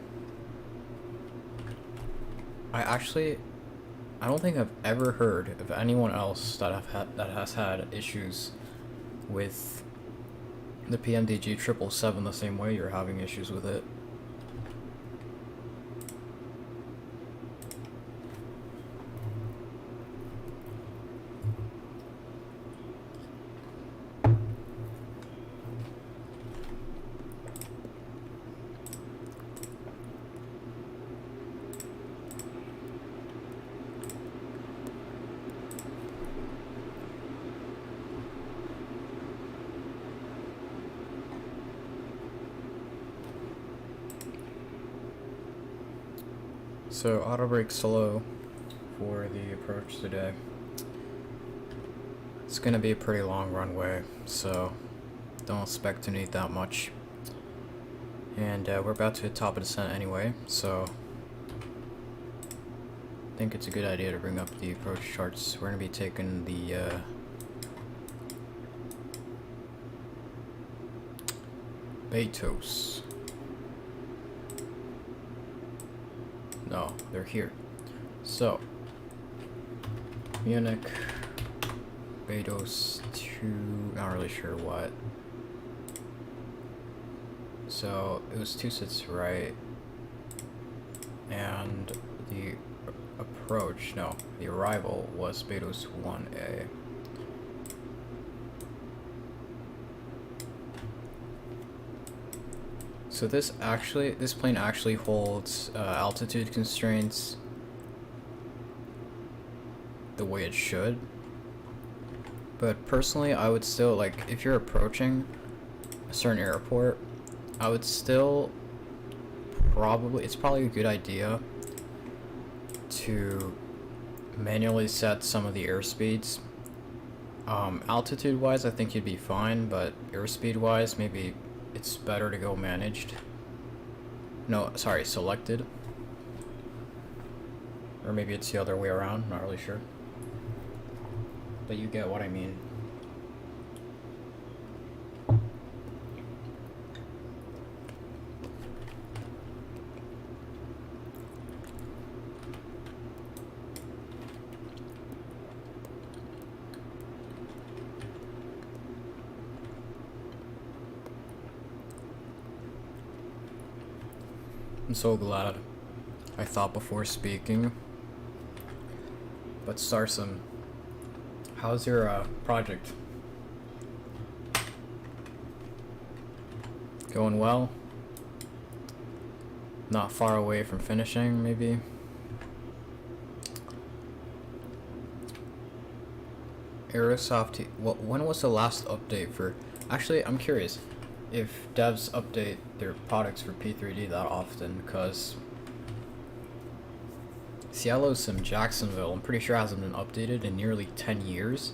I don't think I've ever heard of anyone else that has had issues with the PMDG 777 the same way you're having issues with it. So auto brake slow for the approach today. It's gonna be a pretty long runway, so don't expect to need that much. And we're about to hit top of descent anyway, so I think it's a good idea to bring up the approach charts. We're gonna be taking the Betos. No, they're here. So, Munich, Betos to, not really sure what. So, it was 2 sits right, and the approach, no, the arrival was Betos 1A. So this plane actually holds altitude constraints the way it should. But personally, I would still, like, if you're approaching a certain airport, I would still it's probably a good idea to manually set some of the airspeeds. Altitude wise, I think you'd be fine, but airspeed wise, maybe it's better to go managed. No, sorry, selected. Or maybe it's the other way around, not really sure. But you get what I mean. I'm so glad I thought before speaking. But Starsum, how's your project? Going well? Not far away from finishing, maybe? Aerosoft, when was the last update for... Actually, I'm curious if devs update their products for P3D that often, because Cielo Sim Jacksonville, I'm pretty sure hasn't been updated in nearly 10 years.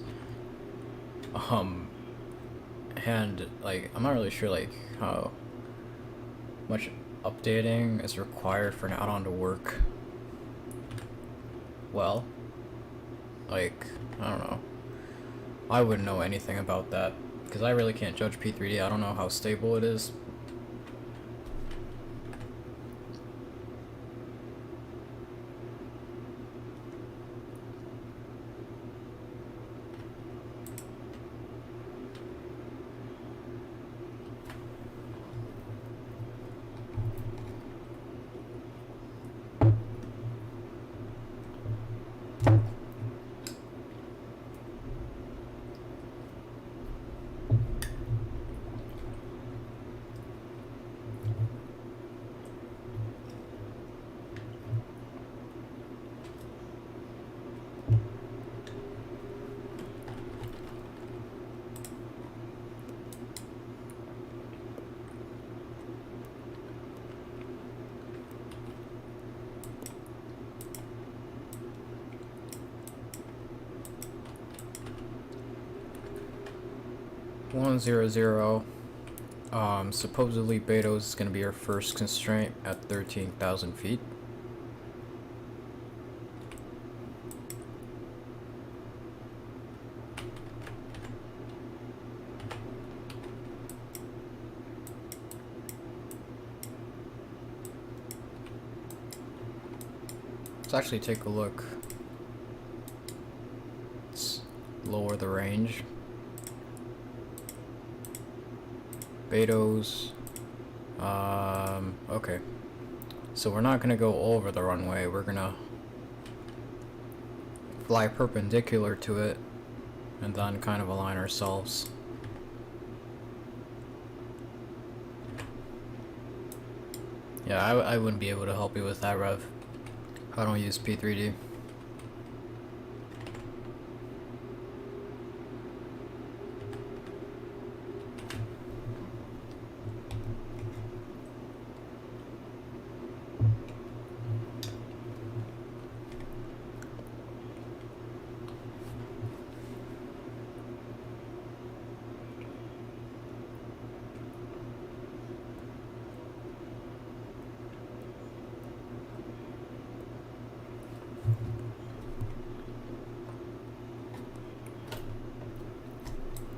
And, like, I'm not really sure, like, how much updating is required for an add-on to work well. Like, I don't know. I wouldn't know anything about that, because I really can't judge P3D. I don't know how stable it is. Supposedly Betos is going to be our first constraint at 13,000 feet. Let's actually take a look. Let's lower the range. Betos. Okay. So we're not gonna go over the runway, we're gonna fly perpendicular to it and then kind of align ourselves. Yeah, I wouldn't be able to help you with that, Rev. I don't use P3D.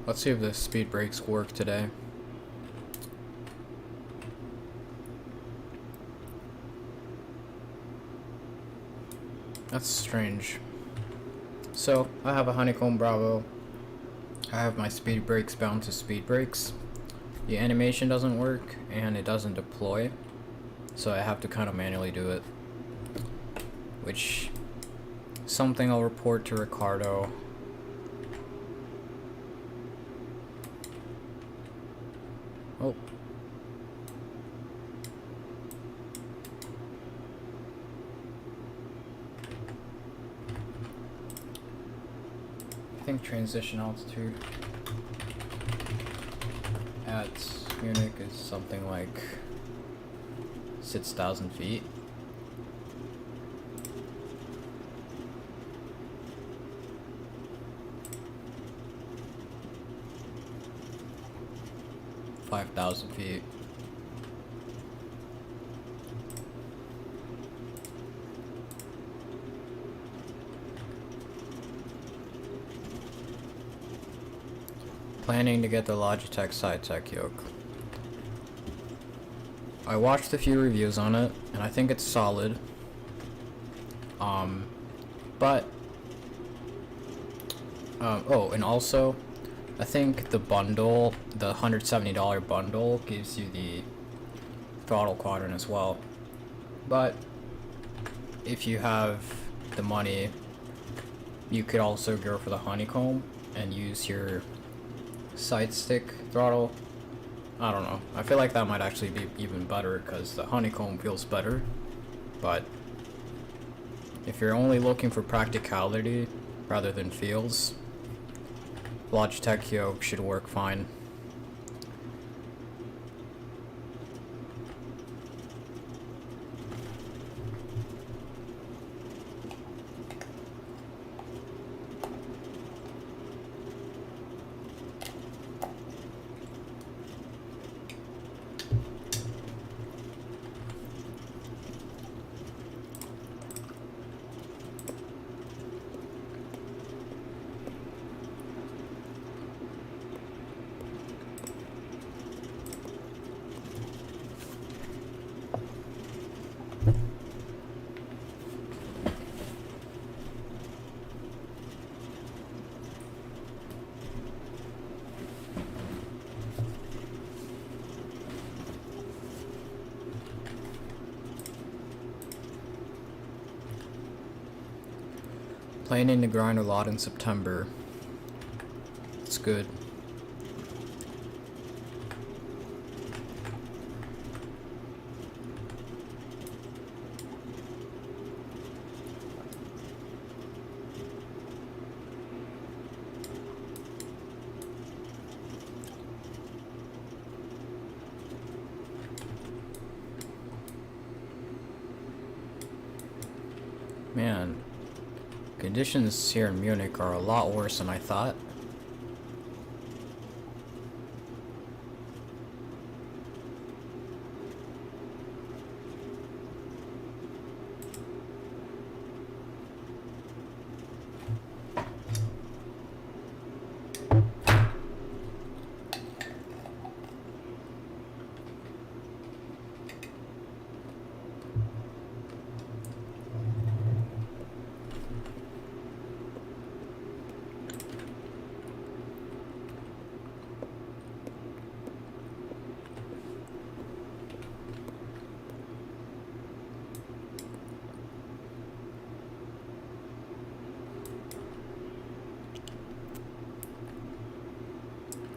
Let's see if the speed brakes work today. That's strange. So, I have a Honeycomb Bravo. I have my speed brakes bound to speed brakes. The animation doesn't work and it doesn't deploy. So I have to kind of manually do it. Which, something I'll report to Ricardo. Oh. I think transition altitude at Munich is something like 6,000 feet. $5,000 feet. Planning to get the Logitech SideTech yoke. I watched a few reviews on it, and I think it's solid. Oh, and also, I think the bundle, the $170 bundle, gives you the throttle quadrant as well. But if you have the money, you could also go for the honeycomb and use your side stick throttle. I don't know. I feel like that might actually be even better because the honeycomb feels better. But if you're only looking for practicality rather than feels, Logitech yoke should work fine. Planning to grind a lot in September. It's good. Man, conditions here in Munich are a lot worse than I thought.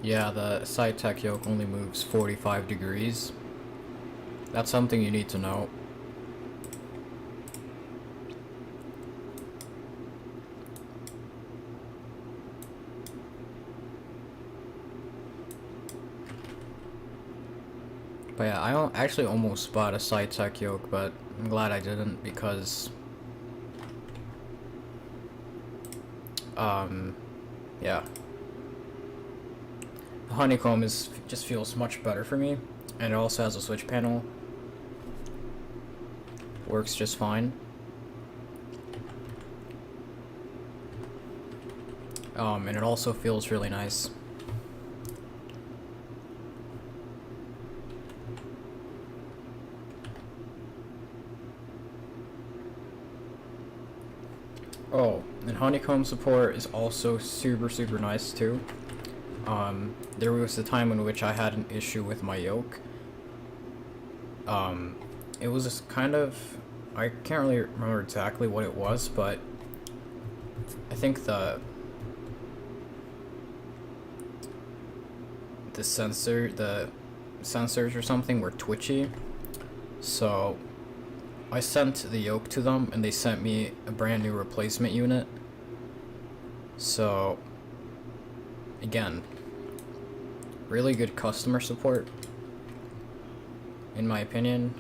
Yeah, the SideTech yoke only moves 45 degrees. That's something you need to know. But yeah, I actually almost bought a SideTech yoke, but I'm glad I didn't because yeah. The honeycomb just feels much better for me, and it also has a switch panel. Works just fine. And it also feels really nice. Oh, and honeycomb support is also super nice too. There was a time in which I had an issue with my yoke. It was just kind of, I can't really remember exactly what it was, but I think the sensors or something were twitchy. So I sent the yoke to them and they sent me a brand new replacement unit. So again, really good customer support, in my opinion.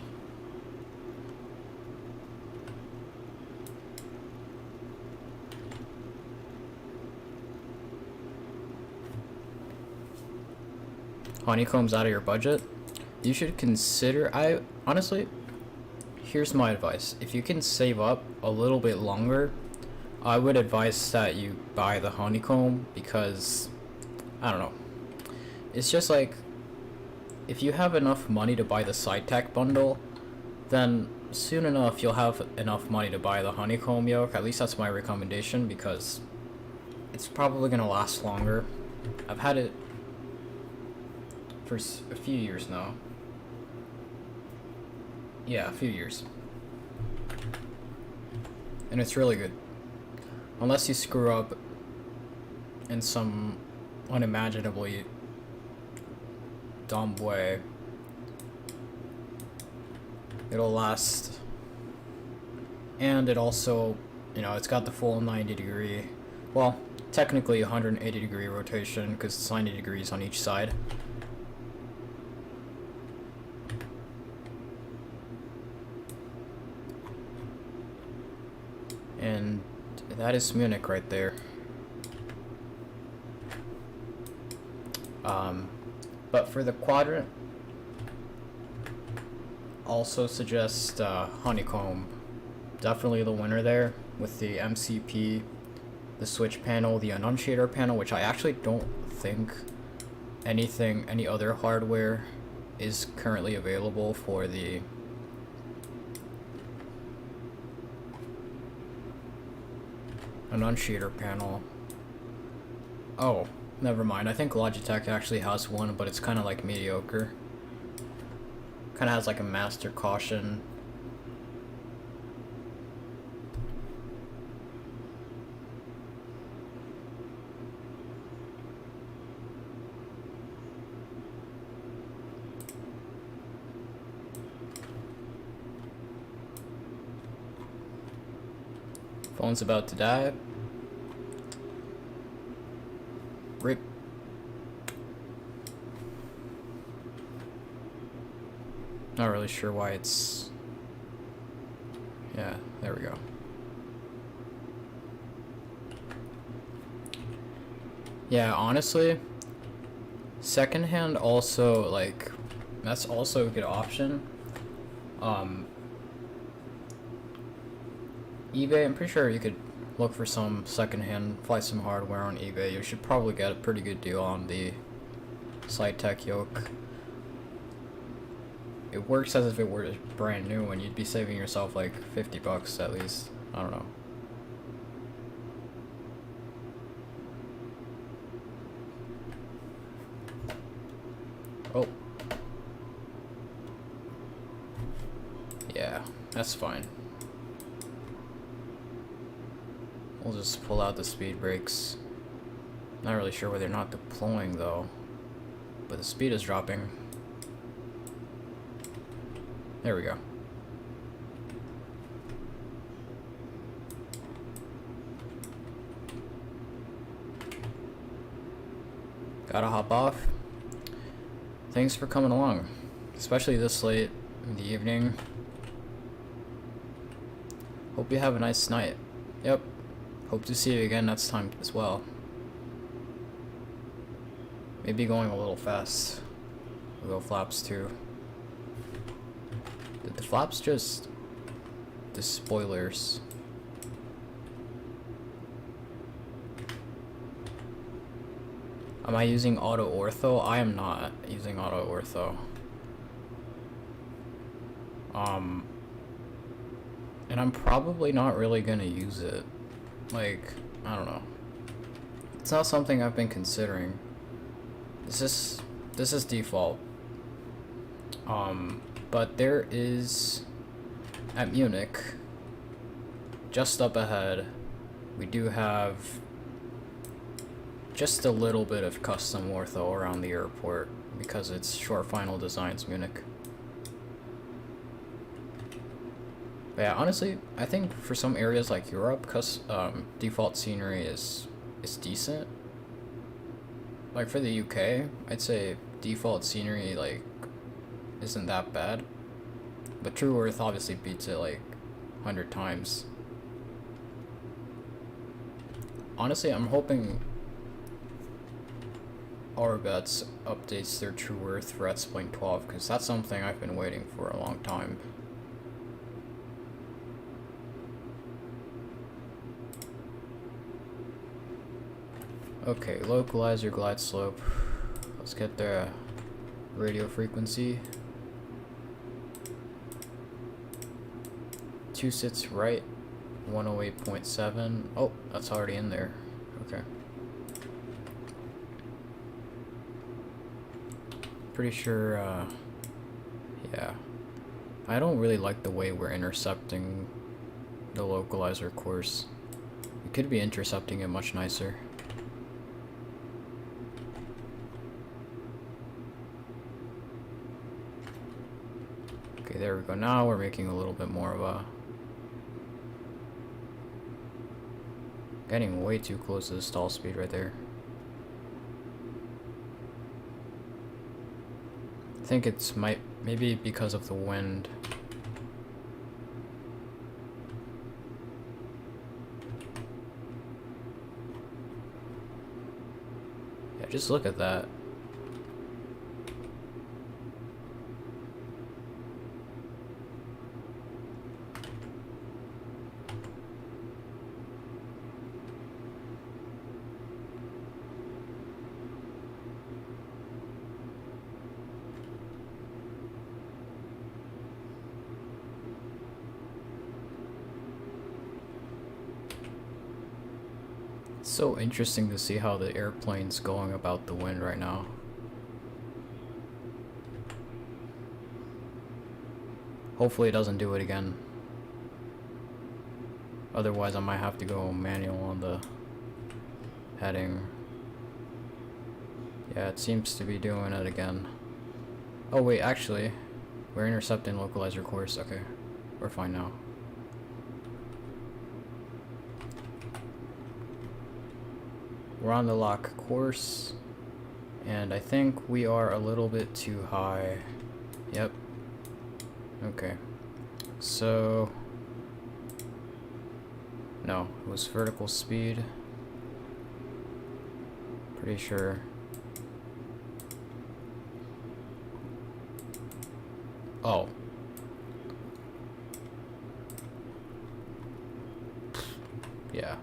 Honeycomb's out of your budget, you should consider, honestly, here's my advice. If you can save up a little bit longer, I would advise that you buy the honeycomb because, I don't know, It's just like, if you have enough money to buy the SideTech bundle, then soon enough you'll have enough money to buy the honeycomb yoke. At least that's my recommendation, because it's probably gonna last longer. I've had it for a few years now. Yeah, a few years. And it's really good. Unless you screw up in some unimaginably dumb way, it'll last. And it also, you know, it's got the full 90 degree, well, technically 180 degree rotation, because it's 90 degrees on each side. And that is Munich right there. But for the quadrant, also suggest honeycomb. Definitely the winner there, with the MCP, the switch panel, the annunciator panel, which I actually don't think any other hardware is currently available for the annunciator panel. Oh, never mind. I think Logitech actually has one, but it's kind of like mediocre. Kind of has like a master caution. Phone's about to die. RIP. Not really sure why it's... Yeah, there we go. Yeah, honestly, secondhand also, like, that's also a good option. eBay, I'm pretty sure you could look for some secondhand, fly some hardware on eBay. You should probably get a pretty good deal on the SideTech yoke. It works as if it were brand new, and you'd be saving yourself like 50 bucks at least. I don't know. Oh. Yeah, that's fine. We'll just pull out the speed brakes. Not really sure why they're not deploying though, but the speed is dropping. There we go. Gotta hop off. Thanks for coming along, especially this late in the evening. Hope you have a nice night. Yep. Hope to see you again next time as well. Maybe going a little fast. We'll go flaps too. Did the flaps just... the spoilers. Am I using auto ortho? I am not using auto ortho. And I'm probably not really gonna use it. Like, I don't know. It's not something I've been considering. This is default. But there is, at Munich, just up ahead, we do have just a little bit of custom ortho around the airport because it's Short Final Designs Munich. But yeah, honestly, I think for some areas like Europe, default scenery is decent. Like for the UK, I'd say default scenery like isn't that bad. But True Earth obviously beats it like 100 times. Honestly, I'm hoping Orbits updates their True Earth for X-Plane 12, because that's something I've been waiting for a long time. Okay, localize your glide slope. Let's get the radio frequency. 2 sits right, 108.7. Oh, that's already in there. Okay. Pretty sure, yeah. I don't really like the way we're intercepting the localizer course. We could be intercepting it much nicer. Okay, there we go. Now we're making a little bit more of a... Getting way too close to the stall speed right there. I think it's maybe because of the wind. Yeah, just look at that. It's so interesting to see how the airplane's going about the wind right now. Hopefully it doesn't do it again. Otherwise I might have to go manual on the heading. Yeah, it seems to be doing it again. Oh wait, actually, we're intercepting localizer course. Okay, we're fine now. We're on the lock course, and I think we are a little bit too high. Yep. Okay. So, no, it was vertical speed. Pretty sure. Oh. Yeah.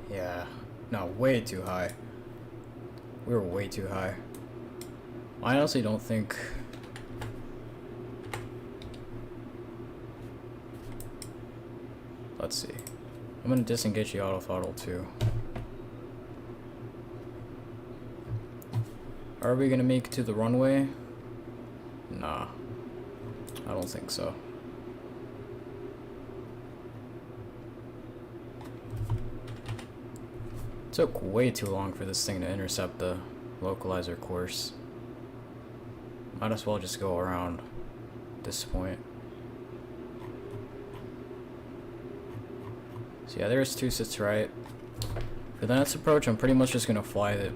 Yeah. No, way too high. We were way too high. I honestly don't think... Let's see. I'm gonna disengage the auto throttle too. Are we gonna make it to the runway? Nah. I don't think so. Took way too long for this thing to intercept the localizer course. Might as well just go around at this point. So yeah, there's 2 sits right. For the next approach, I'm pretty much just gonna fly it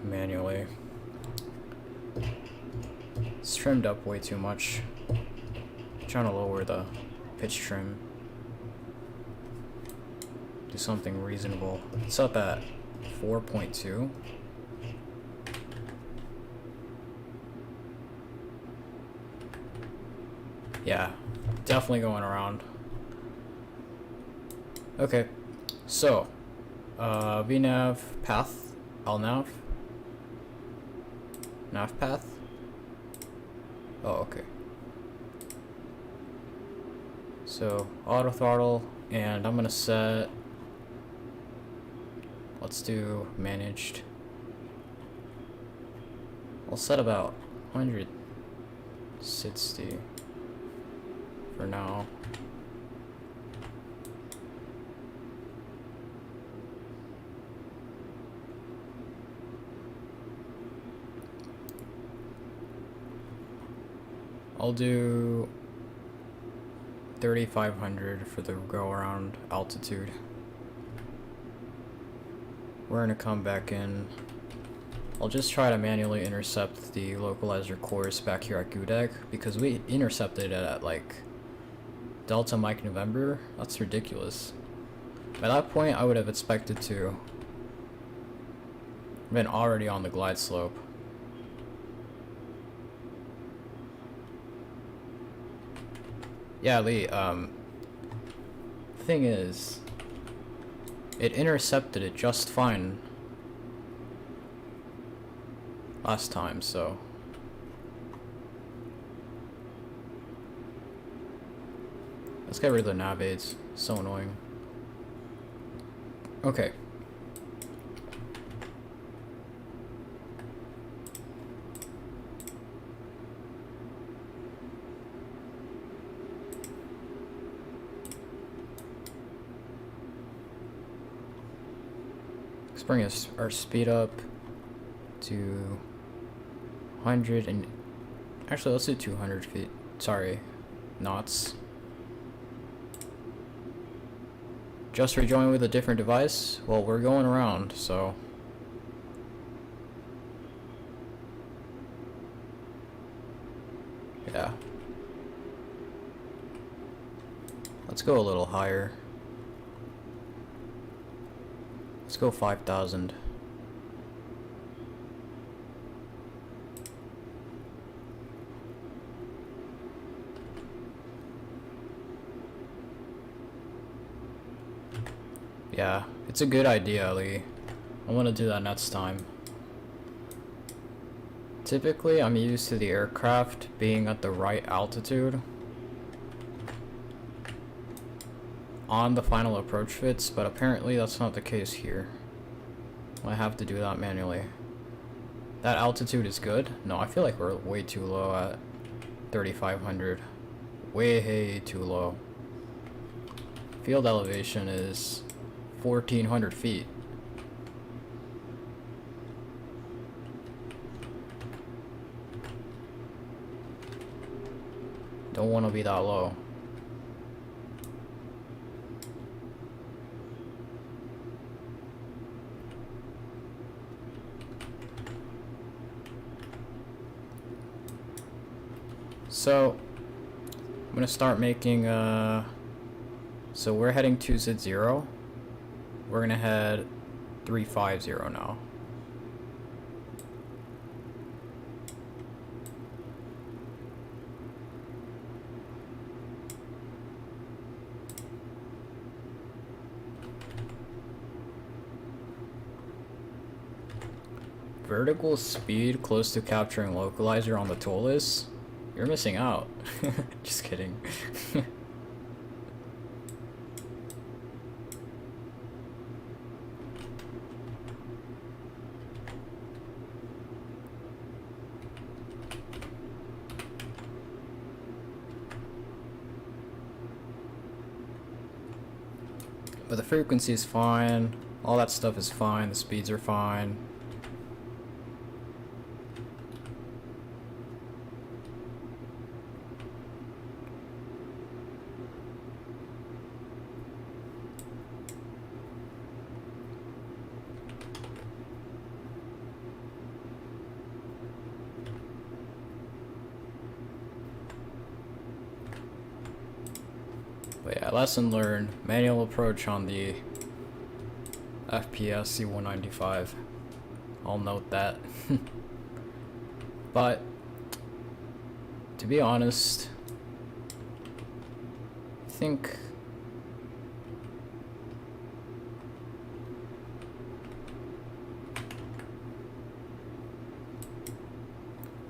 manually. It's trimmed up way too much. I'm trying to lower the pitch trim. Do something reasonable. It's up at 4.2. Yeah, definitely going around. Okay, so VNav path, LNav, nav path. Oh, okay. So auto throttle, and I'm gonna set. Let's do managed. I'll set about 160 for now. I'll do 3,500 for the go around altitude. We're gonna come back in. I'll just try to manually intercept the localizer course back here at Gudeg, because we intercepted it at like Delta Mike November. That's ridiculous. By that point, I would have expected to been already on the glide slope. Yeah, Lee, thing is, it intercepted it just fine last time, so let's get rid of the nav aids. So annoying. Okay. Let's bring our speed up to 100 and actually let's do 200 feet. Sorry, knots. Just rejoin with a different device? Well, we're going around, so yeah. Let's go a little higher. Let's go 5,000. Yeah, it's a good idea, Lee. I want to do that next time. Typically, I'm used to the aircraft being at the right altitude on the final approach fits, but apparently that's not the case here. I have to do that manually. That altitude is good? No, I feel like we're way too low at 3,500. Way too low. Field elevation is 1,400 feet. Don't want to be that low. So I'm gonna start making so we're heading to Z0. We're gonna head 350 now. Vertical speed close to capturing localizer on the tool list? You're missing out. Just kidding. But the frequency is fine. All that stuff is fine. The speeds are fine. But yeah, lesson learned. Manual approach on the FPS E195. I'll note that. But to be honest, I think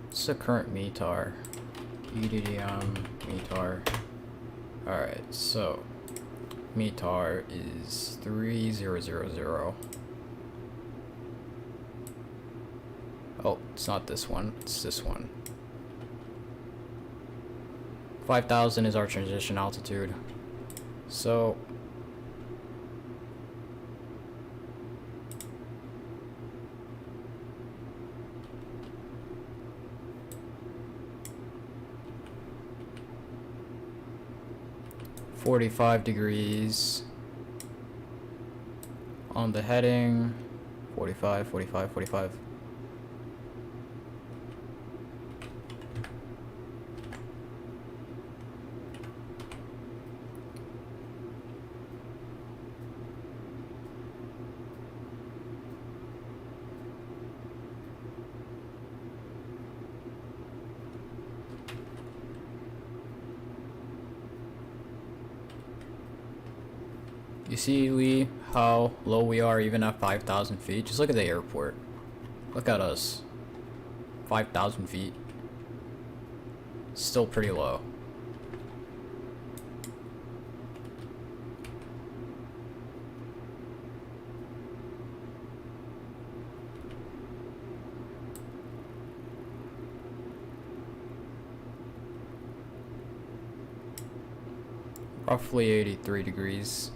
what's the current METAR? EDDM METAR. Alright, so METAR is 3000. Oh, it's not this one, it's this one. 5,000 is our transition altitude. So $45 on the heading. 45, 45, 45. see, Lee, how low we are even at 5,000 feet? Just look at the airport. Look at us. 5,000 feet. Still pretty low. Roughly 83 degrees.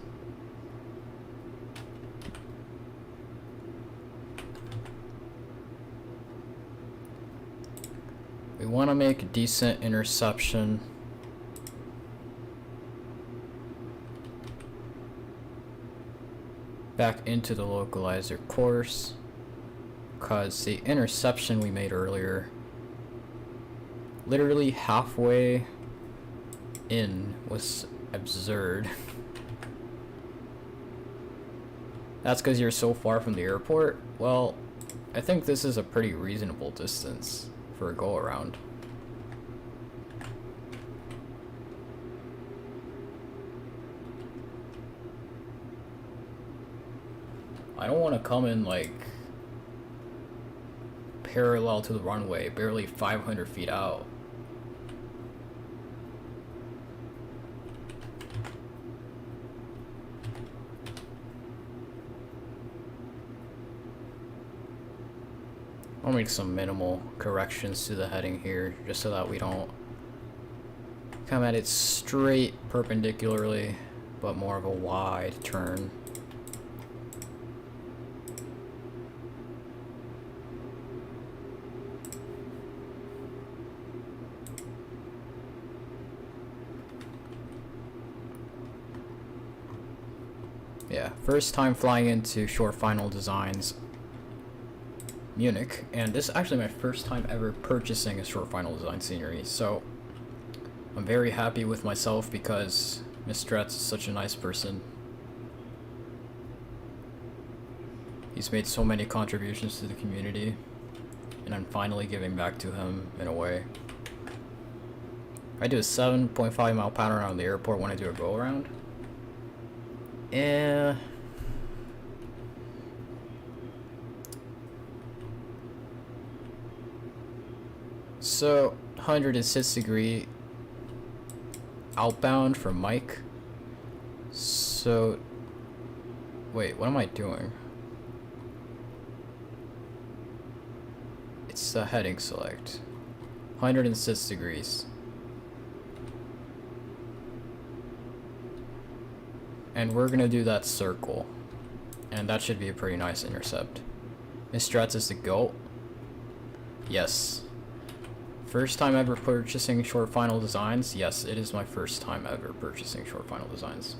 We want to make a decent interception. Back into the localizer course, because the interception we made earlier, literally halfway in, was absurd. That's because you're so far from the airport? Well, I think this is a pretty reasonable distance for a go-around. I don't want to come in like parallel to the runway, barely 500 feet out. I'll make some minimal corrections to the heading here, just so that we don't come at it straight perpendicularly, but more of a wide turn. Yeah, first time flying into short final designs Munich, and this is actually my first time ever purchasing a short final design scenery, so I'm very happy with myself because Mr. Stretz is such a nice person. He's made so many contributions to the community, and I'm finally giving back to him in a way. I do a 7.5 mile pattern around the airport when I do a go around. So 106 degree outbound from Mike. So wait, what am I doing? It's the heading select. 106 degrees. And we're gonna do that circle. And that should be a pretty nice intercept. Miss Stratz is the GOAT. Yes. First time ever purchasing short final designs? Yes, it is my first time ever purchasing short final designs.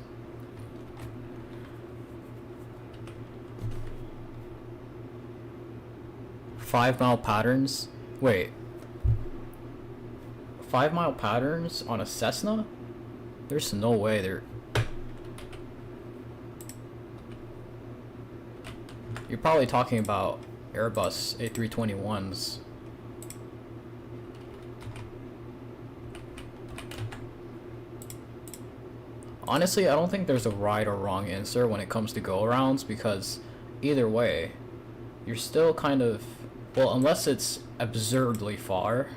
Five-mile patterns? Wait. 5-mile patterns on a Cessna? There's no way they're... You're probably talking about Airbus A321s. Honestly, I don't think there's a right or wrong answer when it comes to go-arounds, because either way, you're still kind of... Well, unless it's absurdly far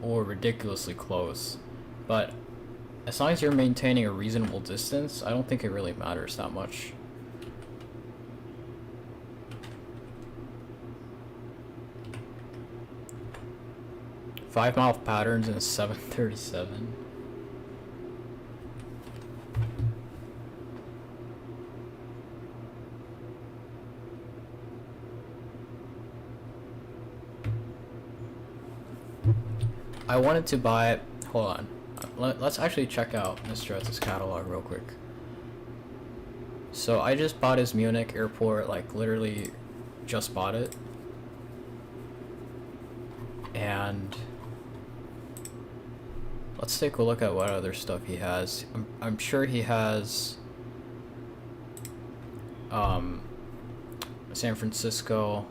or ridiculously close. But as long as you're maintaining a reasonable distance, I don't think it really matters that much. Five-mile patterns in a 737. I wanted to buy... Hold on. Let's actually check out Mr. Stretz's catalog real quick. So I just bought his Munich airport, like literally just bought it. And let's take a look at what other stuff he has. I'm sure he has San Francisco.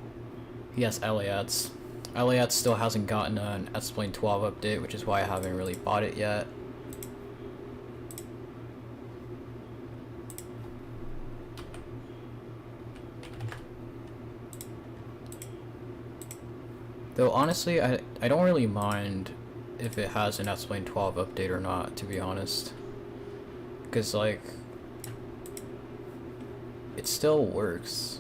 He has LAX. LAX still hasn't gotten an S-Plane 12 update, which is why I haven't really bought it yet. Though honestly, I don't really mind if it has an S-Plane 12 update or not, to be honest. Because, like, it still works.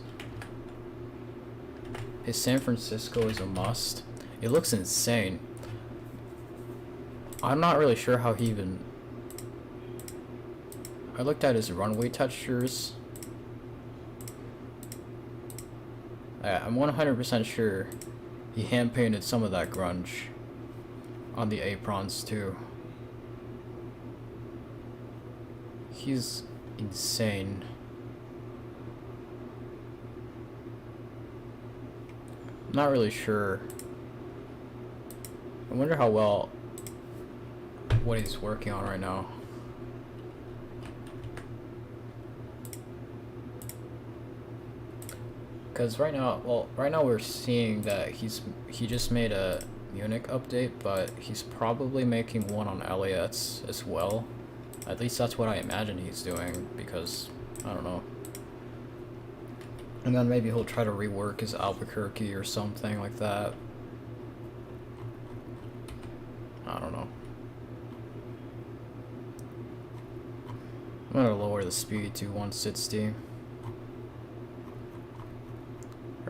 His San Francisco is a must. It looks insane. I'm not really sure how he even... I looked at his runway textures. I'm 100% sure he hand painted some of that grunge on the aprons too. He's insane. I'm not really sure. I wonder how well what he's working on right now. Because right now we're seeing that he just made a Munich update, but he's probably making one on LAX as well. At least that's what I imagine he's doing, because I don't know. And then maybe he'll try to rework his Albuquerque or something like that. I don't know. I'm gonna lower the speed to 160.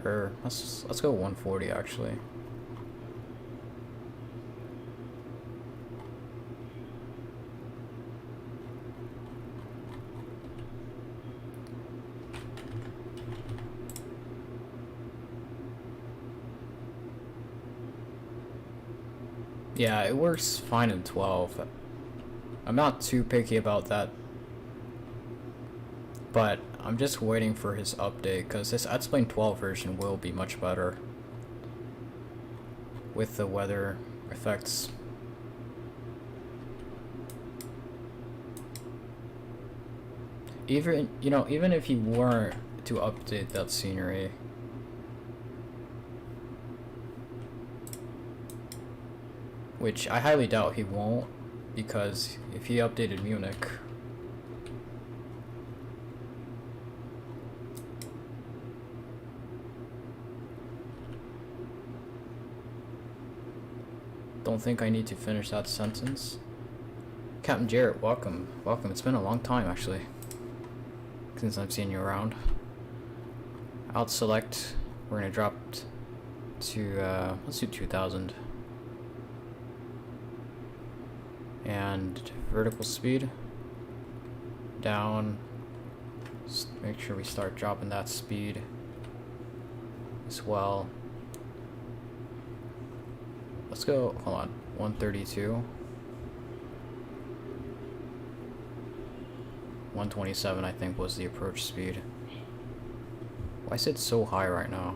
Or let's go 140 actually. Yeah, it works fine in 12. I'm not too picky about that, but I'm just waiting for his update, because this S-Plane 12 version will be much better with the weather effects. Even, you know, even if he weren't to update that scenery, which I highly doubt he won't, because if he updated Munich, don't think I need to finish that sentence. Captain Jarrett, welcome. Welcome. It's been a long time, actually, since I've seen you around. Out select. We're going to drop to, let's do 2000. And vertical speed. Down. Just make sure we start dropping that speed as well. Let's go, hold on, 132. 127 I think was the approach speed. Why is it so high right now?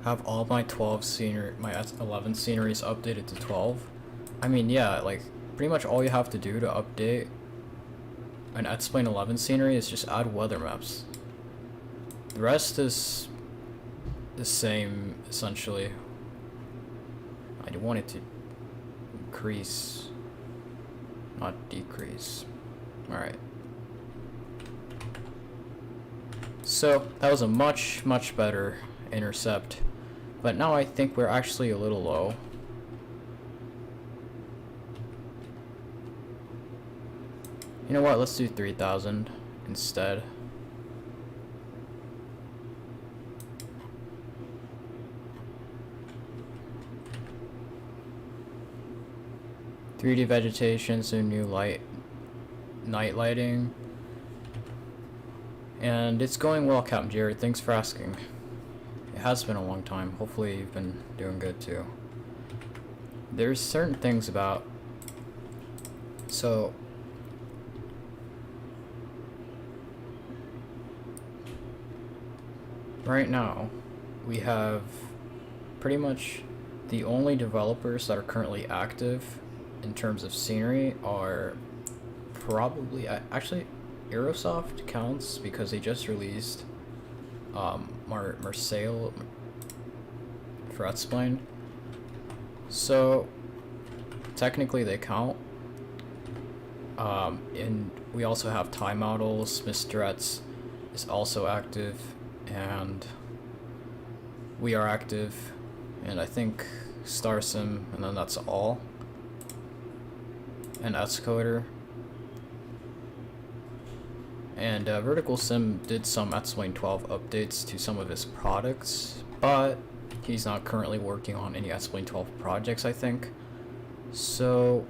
Have all my 12 scenery, my 11 sceneries updated to 12. I mean, yeah, like pretty much all you have to do to update an S-Plane 11 scenery is just add weather maps. The rest is the same essentially. I want it to increase, not decrease. All right. So that was a much better intercept. But now I think we're actually a little low. You know what, let's do 3000 instead. .3D vegetation, so new night lighting. And it's going well, Captain Jared, thanks for asking. It has been a long time. Hopefully you've been doing good too. There's certain things about... So... right now, we have pretty much the only developers that are currently active in terms of scenery are probably... actually, Aerosoft counts because they just released Marseille for S-Plane, So technically they count. And we also have time models. Mistretz is also active, and we are active, and I think StarSim, and then that's all. And Scoder. And Vertical Sim did some X-Wing 12 updates to some of his products, but he's not currently working on any X-Wing 12 projects, I think. So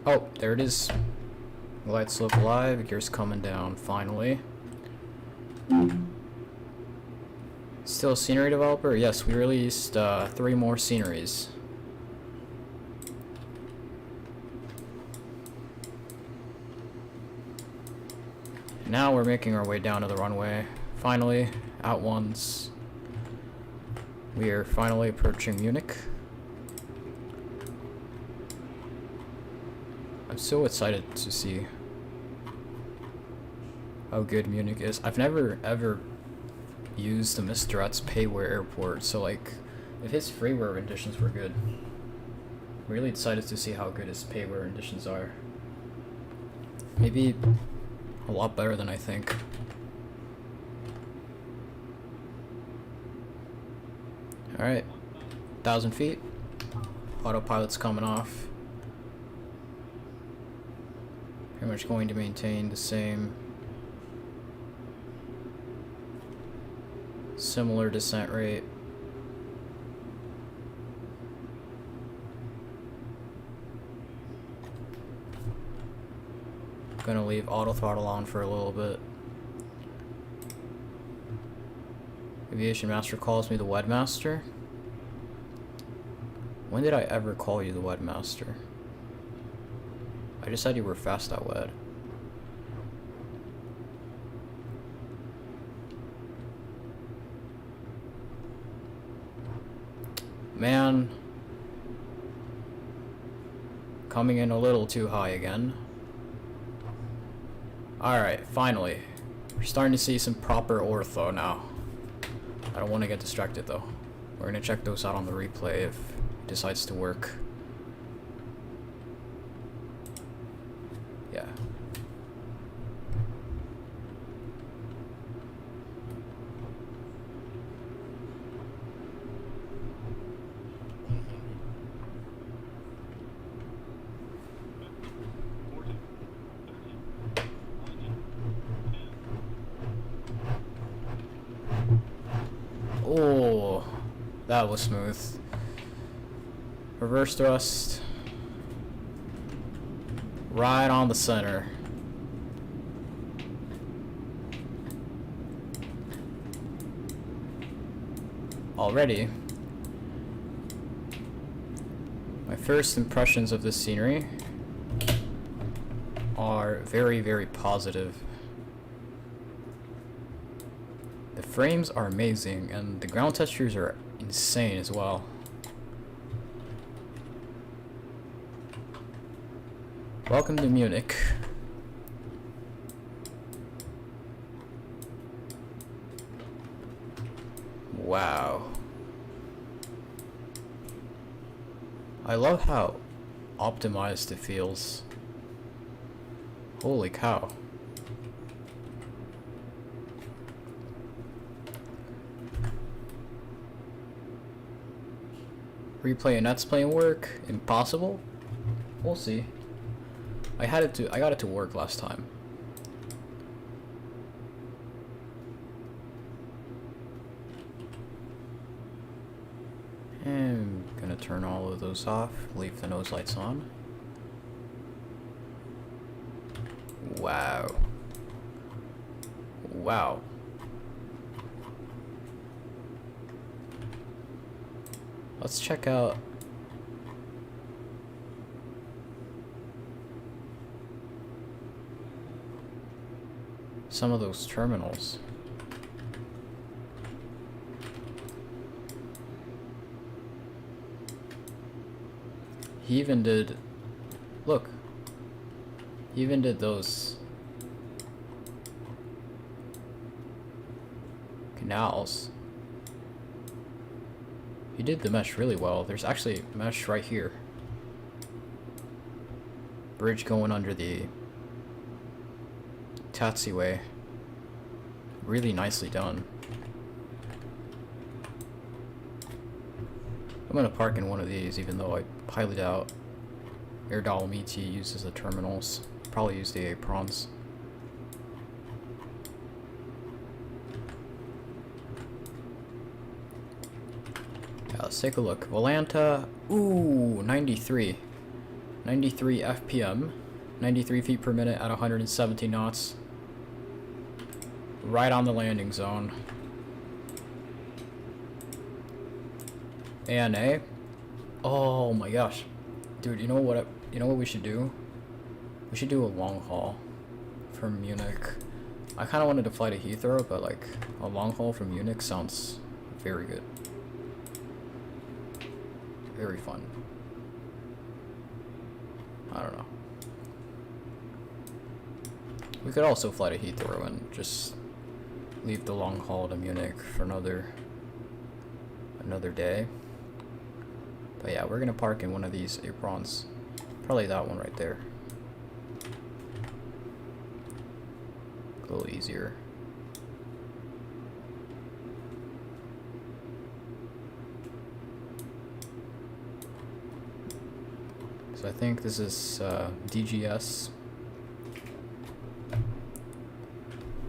oh, there it is. Lights look live, gears coming down, finally. Still a scenery developer? Yes, we released 3 more sceneries. Now we're making our way down to the runway. Finally, at once. We are finally approaching Munich. I'm so excited to see how good Munich is. I've never ever used the Mistretz payware airport, so like, if his freeware renditions were good, I'm really excited to see how good his payware renditions are. Maybe a lot better than I think. Alright, 1,000 feet. Autopilot's coming off. Pretty much going to maintain the same similar descent rate. Gonna leave auto throttle on for a little bit. Aviation Master calls me the Webmaster. When did I ever call you the Webmaster? I just said you were fast at WED. Man. Coming in a little too high again. Alright, finally. We're starting to see some proper ortho now. I don't want to get distracted though. We're gonna check those out on the replay if it decides to work. Yeah. Oh, that was smooth. Reverse thrust. Right on the center. Already, my first impressions of this scenery are very, very positive. The frames are amazing, and the ground textures are insane as well. Welcome to Munich. Wow. I love how optimized it feels. Holy cow. Replay and Nets playing work? Impossible? We'll see. I got it to work last time. And I'm gonna turn all of those off, leave the nose lights on. Wow. Wow. Let's check out some of those terminals. He even did, look, he even did those canals. He did the mesh really well. There's actually mesh right here. Bridge going under the taxiway. Really nicely done. I'm gonna park in one of these, even though I highly doubt Airdolm ET uses the terminals. Probably use the aprons. Yeah, let's take a look. Volanta, ooh, 93. 93 FPM. 93 feet per minute at 170 knots. Right on the landing zone. ANA. Oh my gosh, dude! You know what? You know what we should do? We should do a long haul from Munich. I kind of wanted to fly to Heathrow, but like a long haul from Munich sounds very good. Very fun. I don't know. We could also fly to Heathrow and just leave the long haul to Munich for another day. But yeah, we're gonna park in one of these aprons. Probably that one right there. A little easier. So I think this is DGS.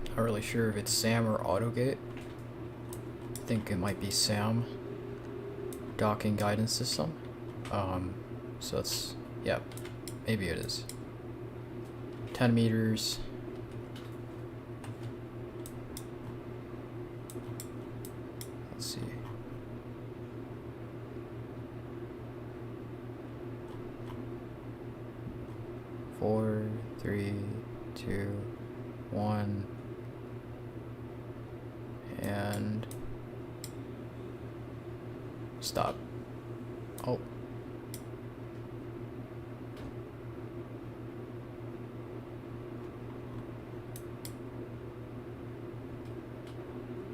Not really sure if it's SAM or AutoGate. I think it might be SAM. Docking guidance system. So it's, yeah, maybe it is. 10 meters. Let's see. Four, three, two, one, and stop. Oh.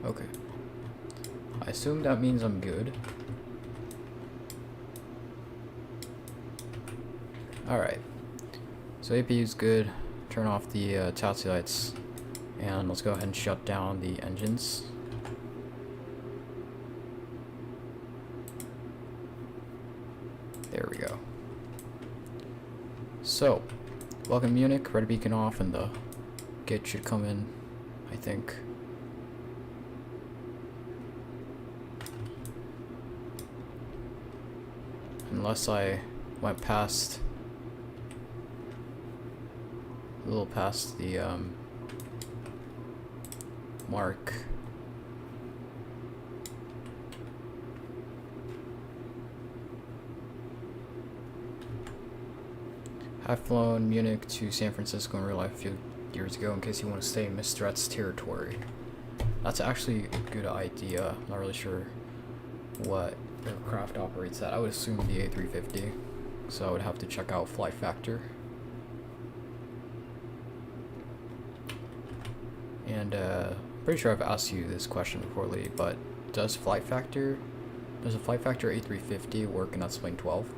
Okay. I assume that means I'm good. Alright. So APU's good. Turn off the taxi lights. And let's go ahead and shut down the engines. There we go. So, welcome Munich, red beacon off, and the gate should come in, I think. Unless I went past, a little past the mark. I've flown Munich to San Francisco in real life a few years ago in case you want to stay in Miss Threat's territory. That's actually a good idea. I'm not really sure what aircraft operates that. I would assume the A350, so I would have to check out Flight Factor. And pretty sure I've asked you this question before, Lee, but does a Flight Factor A350 work in Swing 12?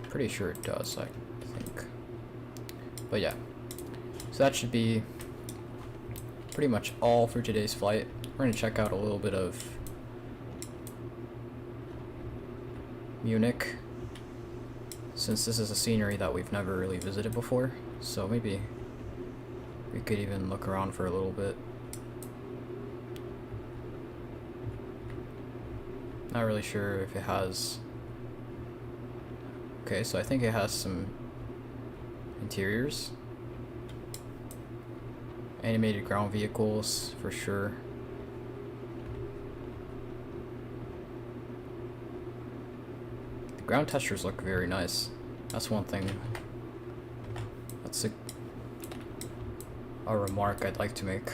Pretty sure it does, I think. But yeah, so that should be pretty much all for today's flight. We're going to check out a little bit of Munich, since this is a scenery that we've never really visited before, so maybe we could even look around for a little bit. Not really sure if it has. Okay, so I think it has some interiors. Animated ground vehicles, for sure. The ground textures look very nice. That's one thing That's a remark I'd like to make.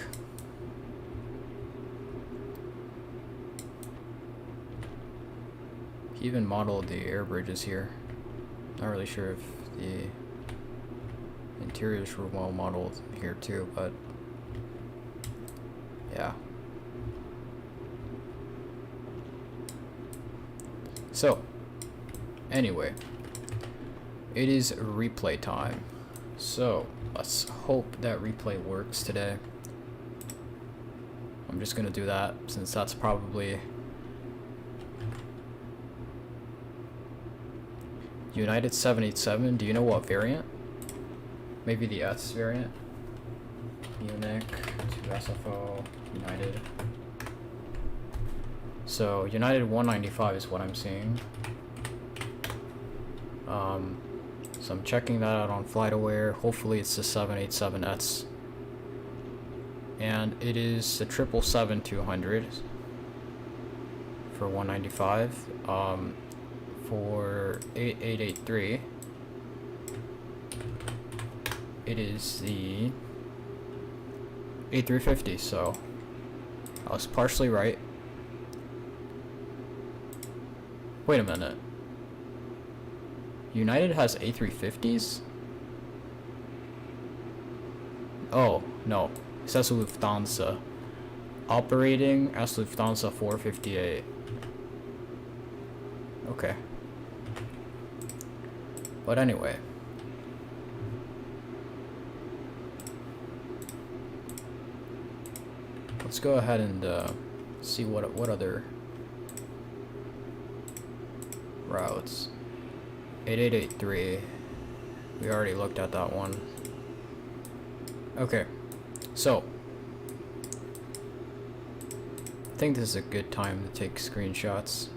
He even modeled the air bridges here. Not really sure if the interiors were well modeled here too, but yeah. So, anyway, it is replay time. So, let's hope that replay works today. I'm just gonna do that since that's probably United 787. Do you know what variant? Maybe the S variant? Munich to SFO United. So United 195 is what I'm seeing. So I'm checking that out on FlightAware. Hopefully it's the 787S. And it is the 777-200 for 195. For 8883, it is the A350, so I was partially right. Wait a minute. United has A350s? Oh, no. It says Lufthansa. Operating as Lufthansa 458. Okay. But anyway. Let's go ahead and see what other routes. 8883. We already looked at that one. Okay. So I think this is a good time to take screenshots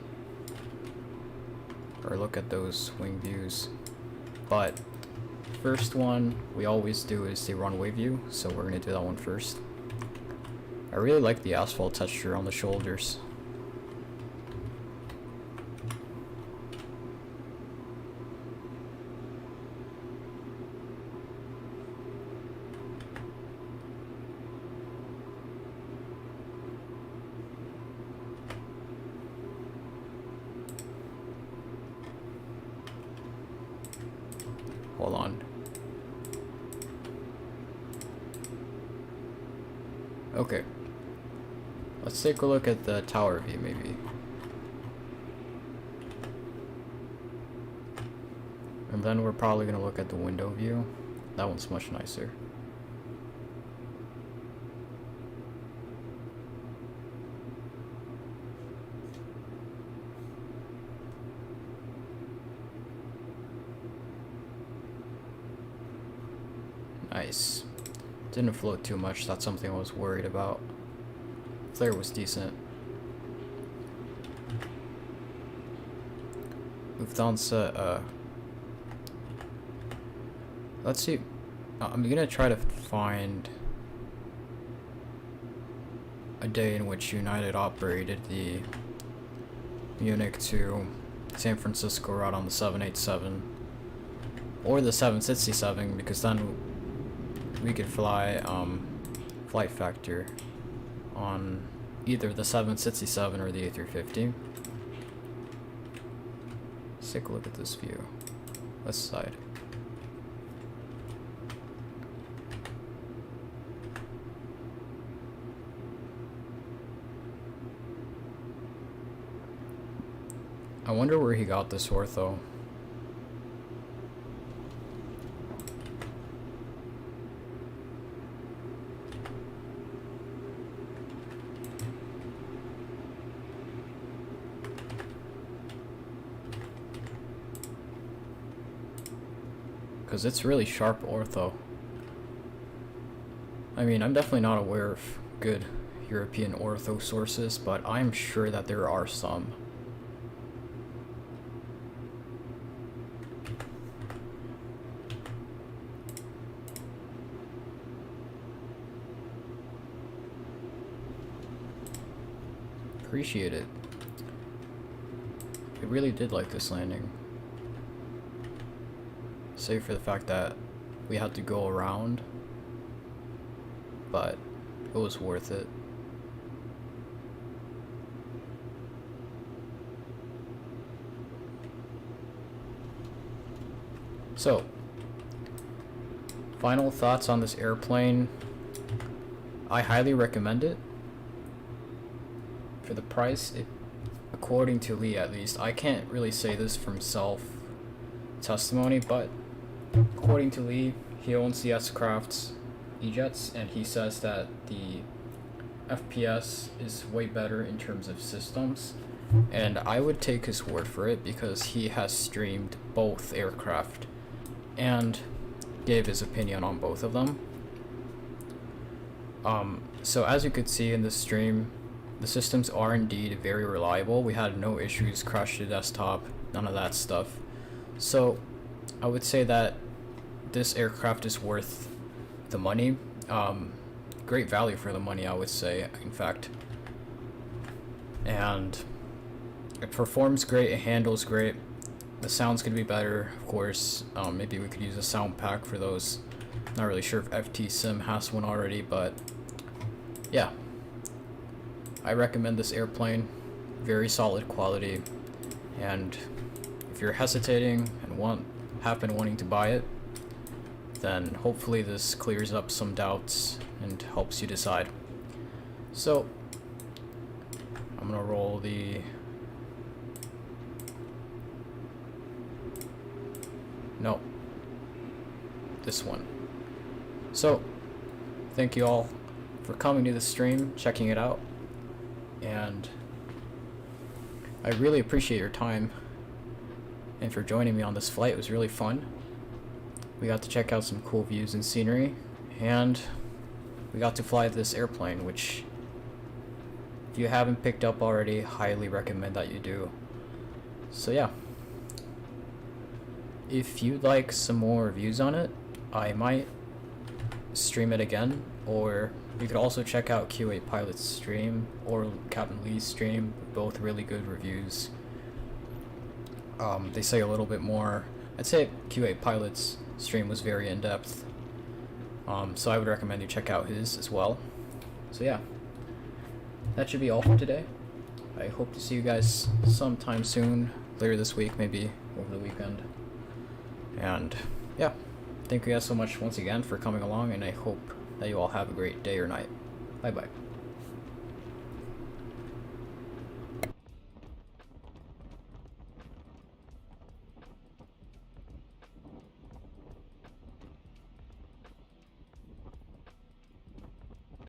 or look at those wing views. But first one we always do is the runway view, so we're gonna do that one first. I really like the asphalt texture on the shoulders. Hold on. Okay. Let's take a look at the tower view, maybe. And then we're probably gonna look at the window view. That one's much nicer. Nice. Didn't float too much. That's something I was worried about. Flare was decent. Lufthansa, let's see. I'm gonna try to find a day in which United operated the Munich to San Francisco route on the 787 or the 767, because then we could fly flight factor on either the 767 or the A350. Let's take a look at this view. West side. I wonder where he got this ortho. Because it's really sharp ortho. I mean, I'm definitely not aware of good European ortho sources, but I'm sure that there are some. Appreciate it. I really did like this landing. Save for the fact that we had to go around, but it was worth it. So, final thoughts on this airplane. I highly recommend it. For the price, according to Lee at least, I can't really say this from self-testimony, but according to Lee, he owns the S-Craft's E-Jets, and he says that the FPS is way better in terms of systems, and I would take his word for it because he has streamed both aircraft and gave his opinion on both of them. So as you could see in the stream, the systems are indeed very reliable. We had no issues, crashed the desktop, none of that stuff. So I would say that this aircraft is worth the money. Great value for the money, I would say, in fact. And it performs great, it handles great. The sound's gonna be better, of course. Maybe we could use a sound pack for those. Not really sure if FT Sim has one already, but yeah. I recommend this airplane. Very solid quality. And if you're hesitating and have been wanting to buy it, then hopefully this clears up some doubts and helps you decide. So I'm gonna roll this one. So thank you all for coming to the stream, checking it out, and I really appreciate your time and for joining me on this flight. It was really fun. We got to check out some cool views and scenery, and we got to fly this airplane, which if you haven't picked up already, highly recommend that you do. So yeah, if you'd like some more reviews on it, I might stream it again, or you could also check out Q8 Pilot's stream or Captain Lee's stream. Both really good reviews. They say a little bit more. I'd say Q8 Pilot's stream was very in-depth, so I would recommend you check out his as well. So yeah, that should be all for today. I hope to see you guys sometime soon, later this week, maybe over the weekend. And yeah, thank you guys so much once again for coming along, and I hope that you all have a great day or night. Bye bye.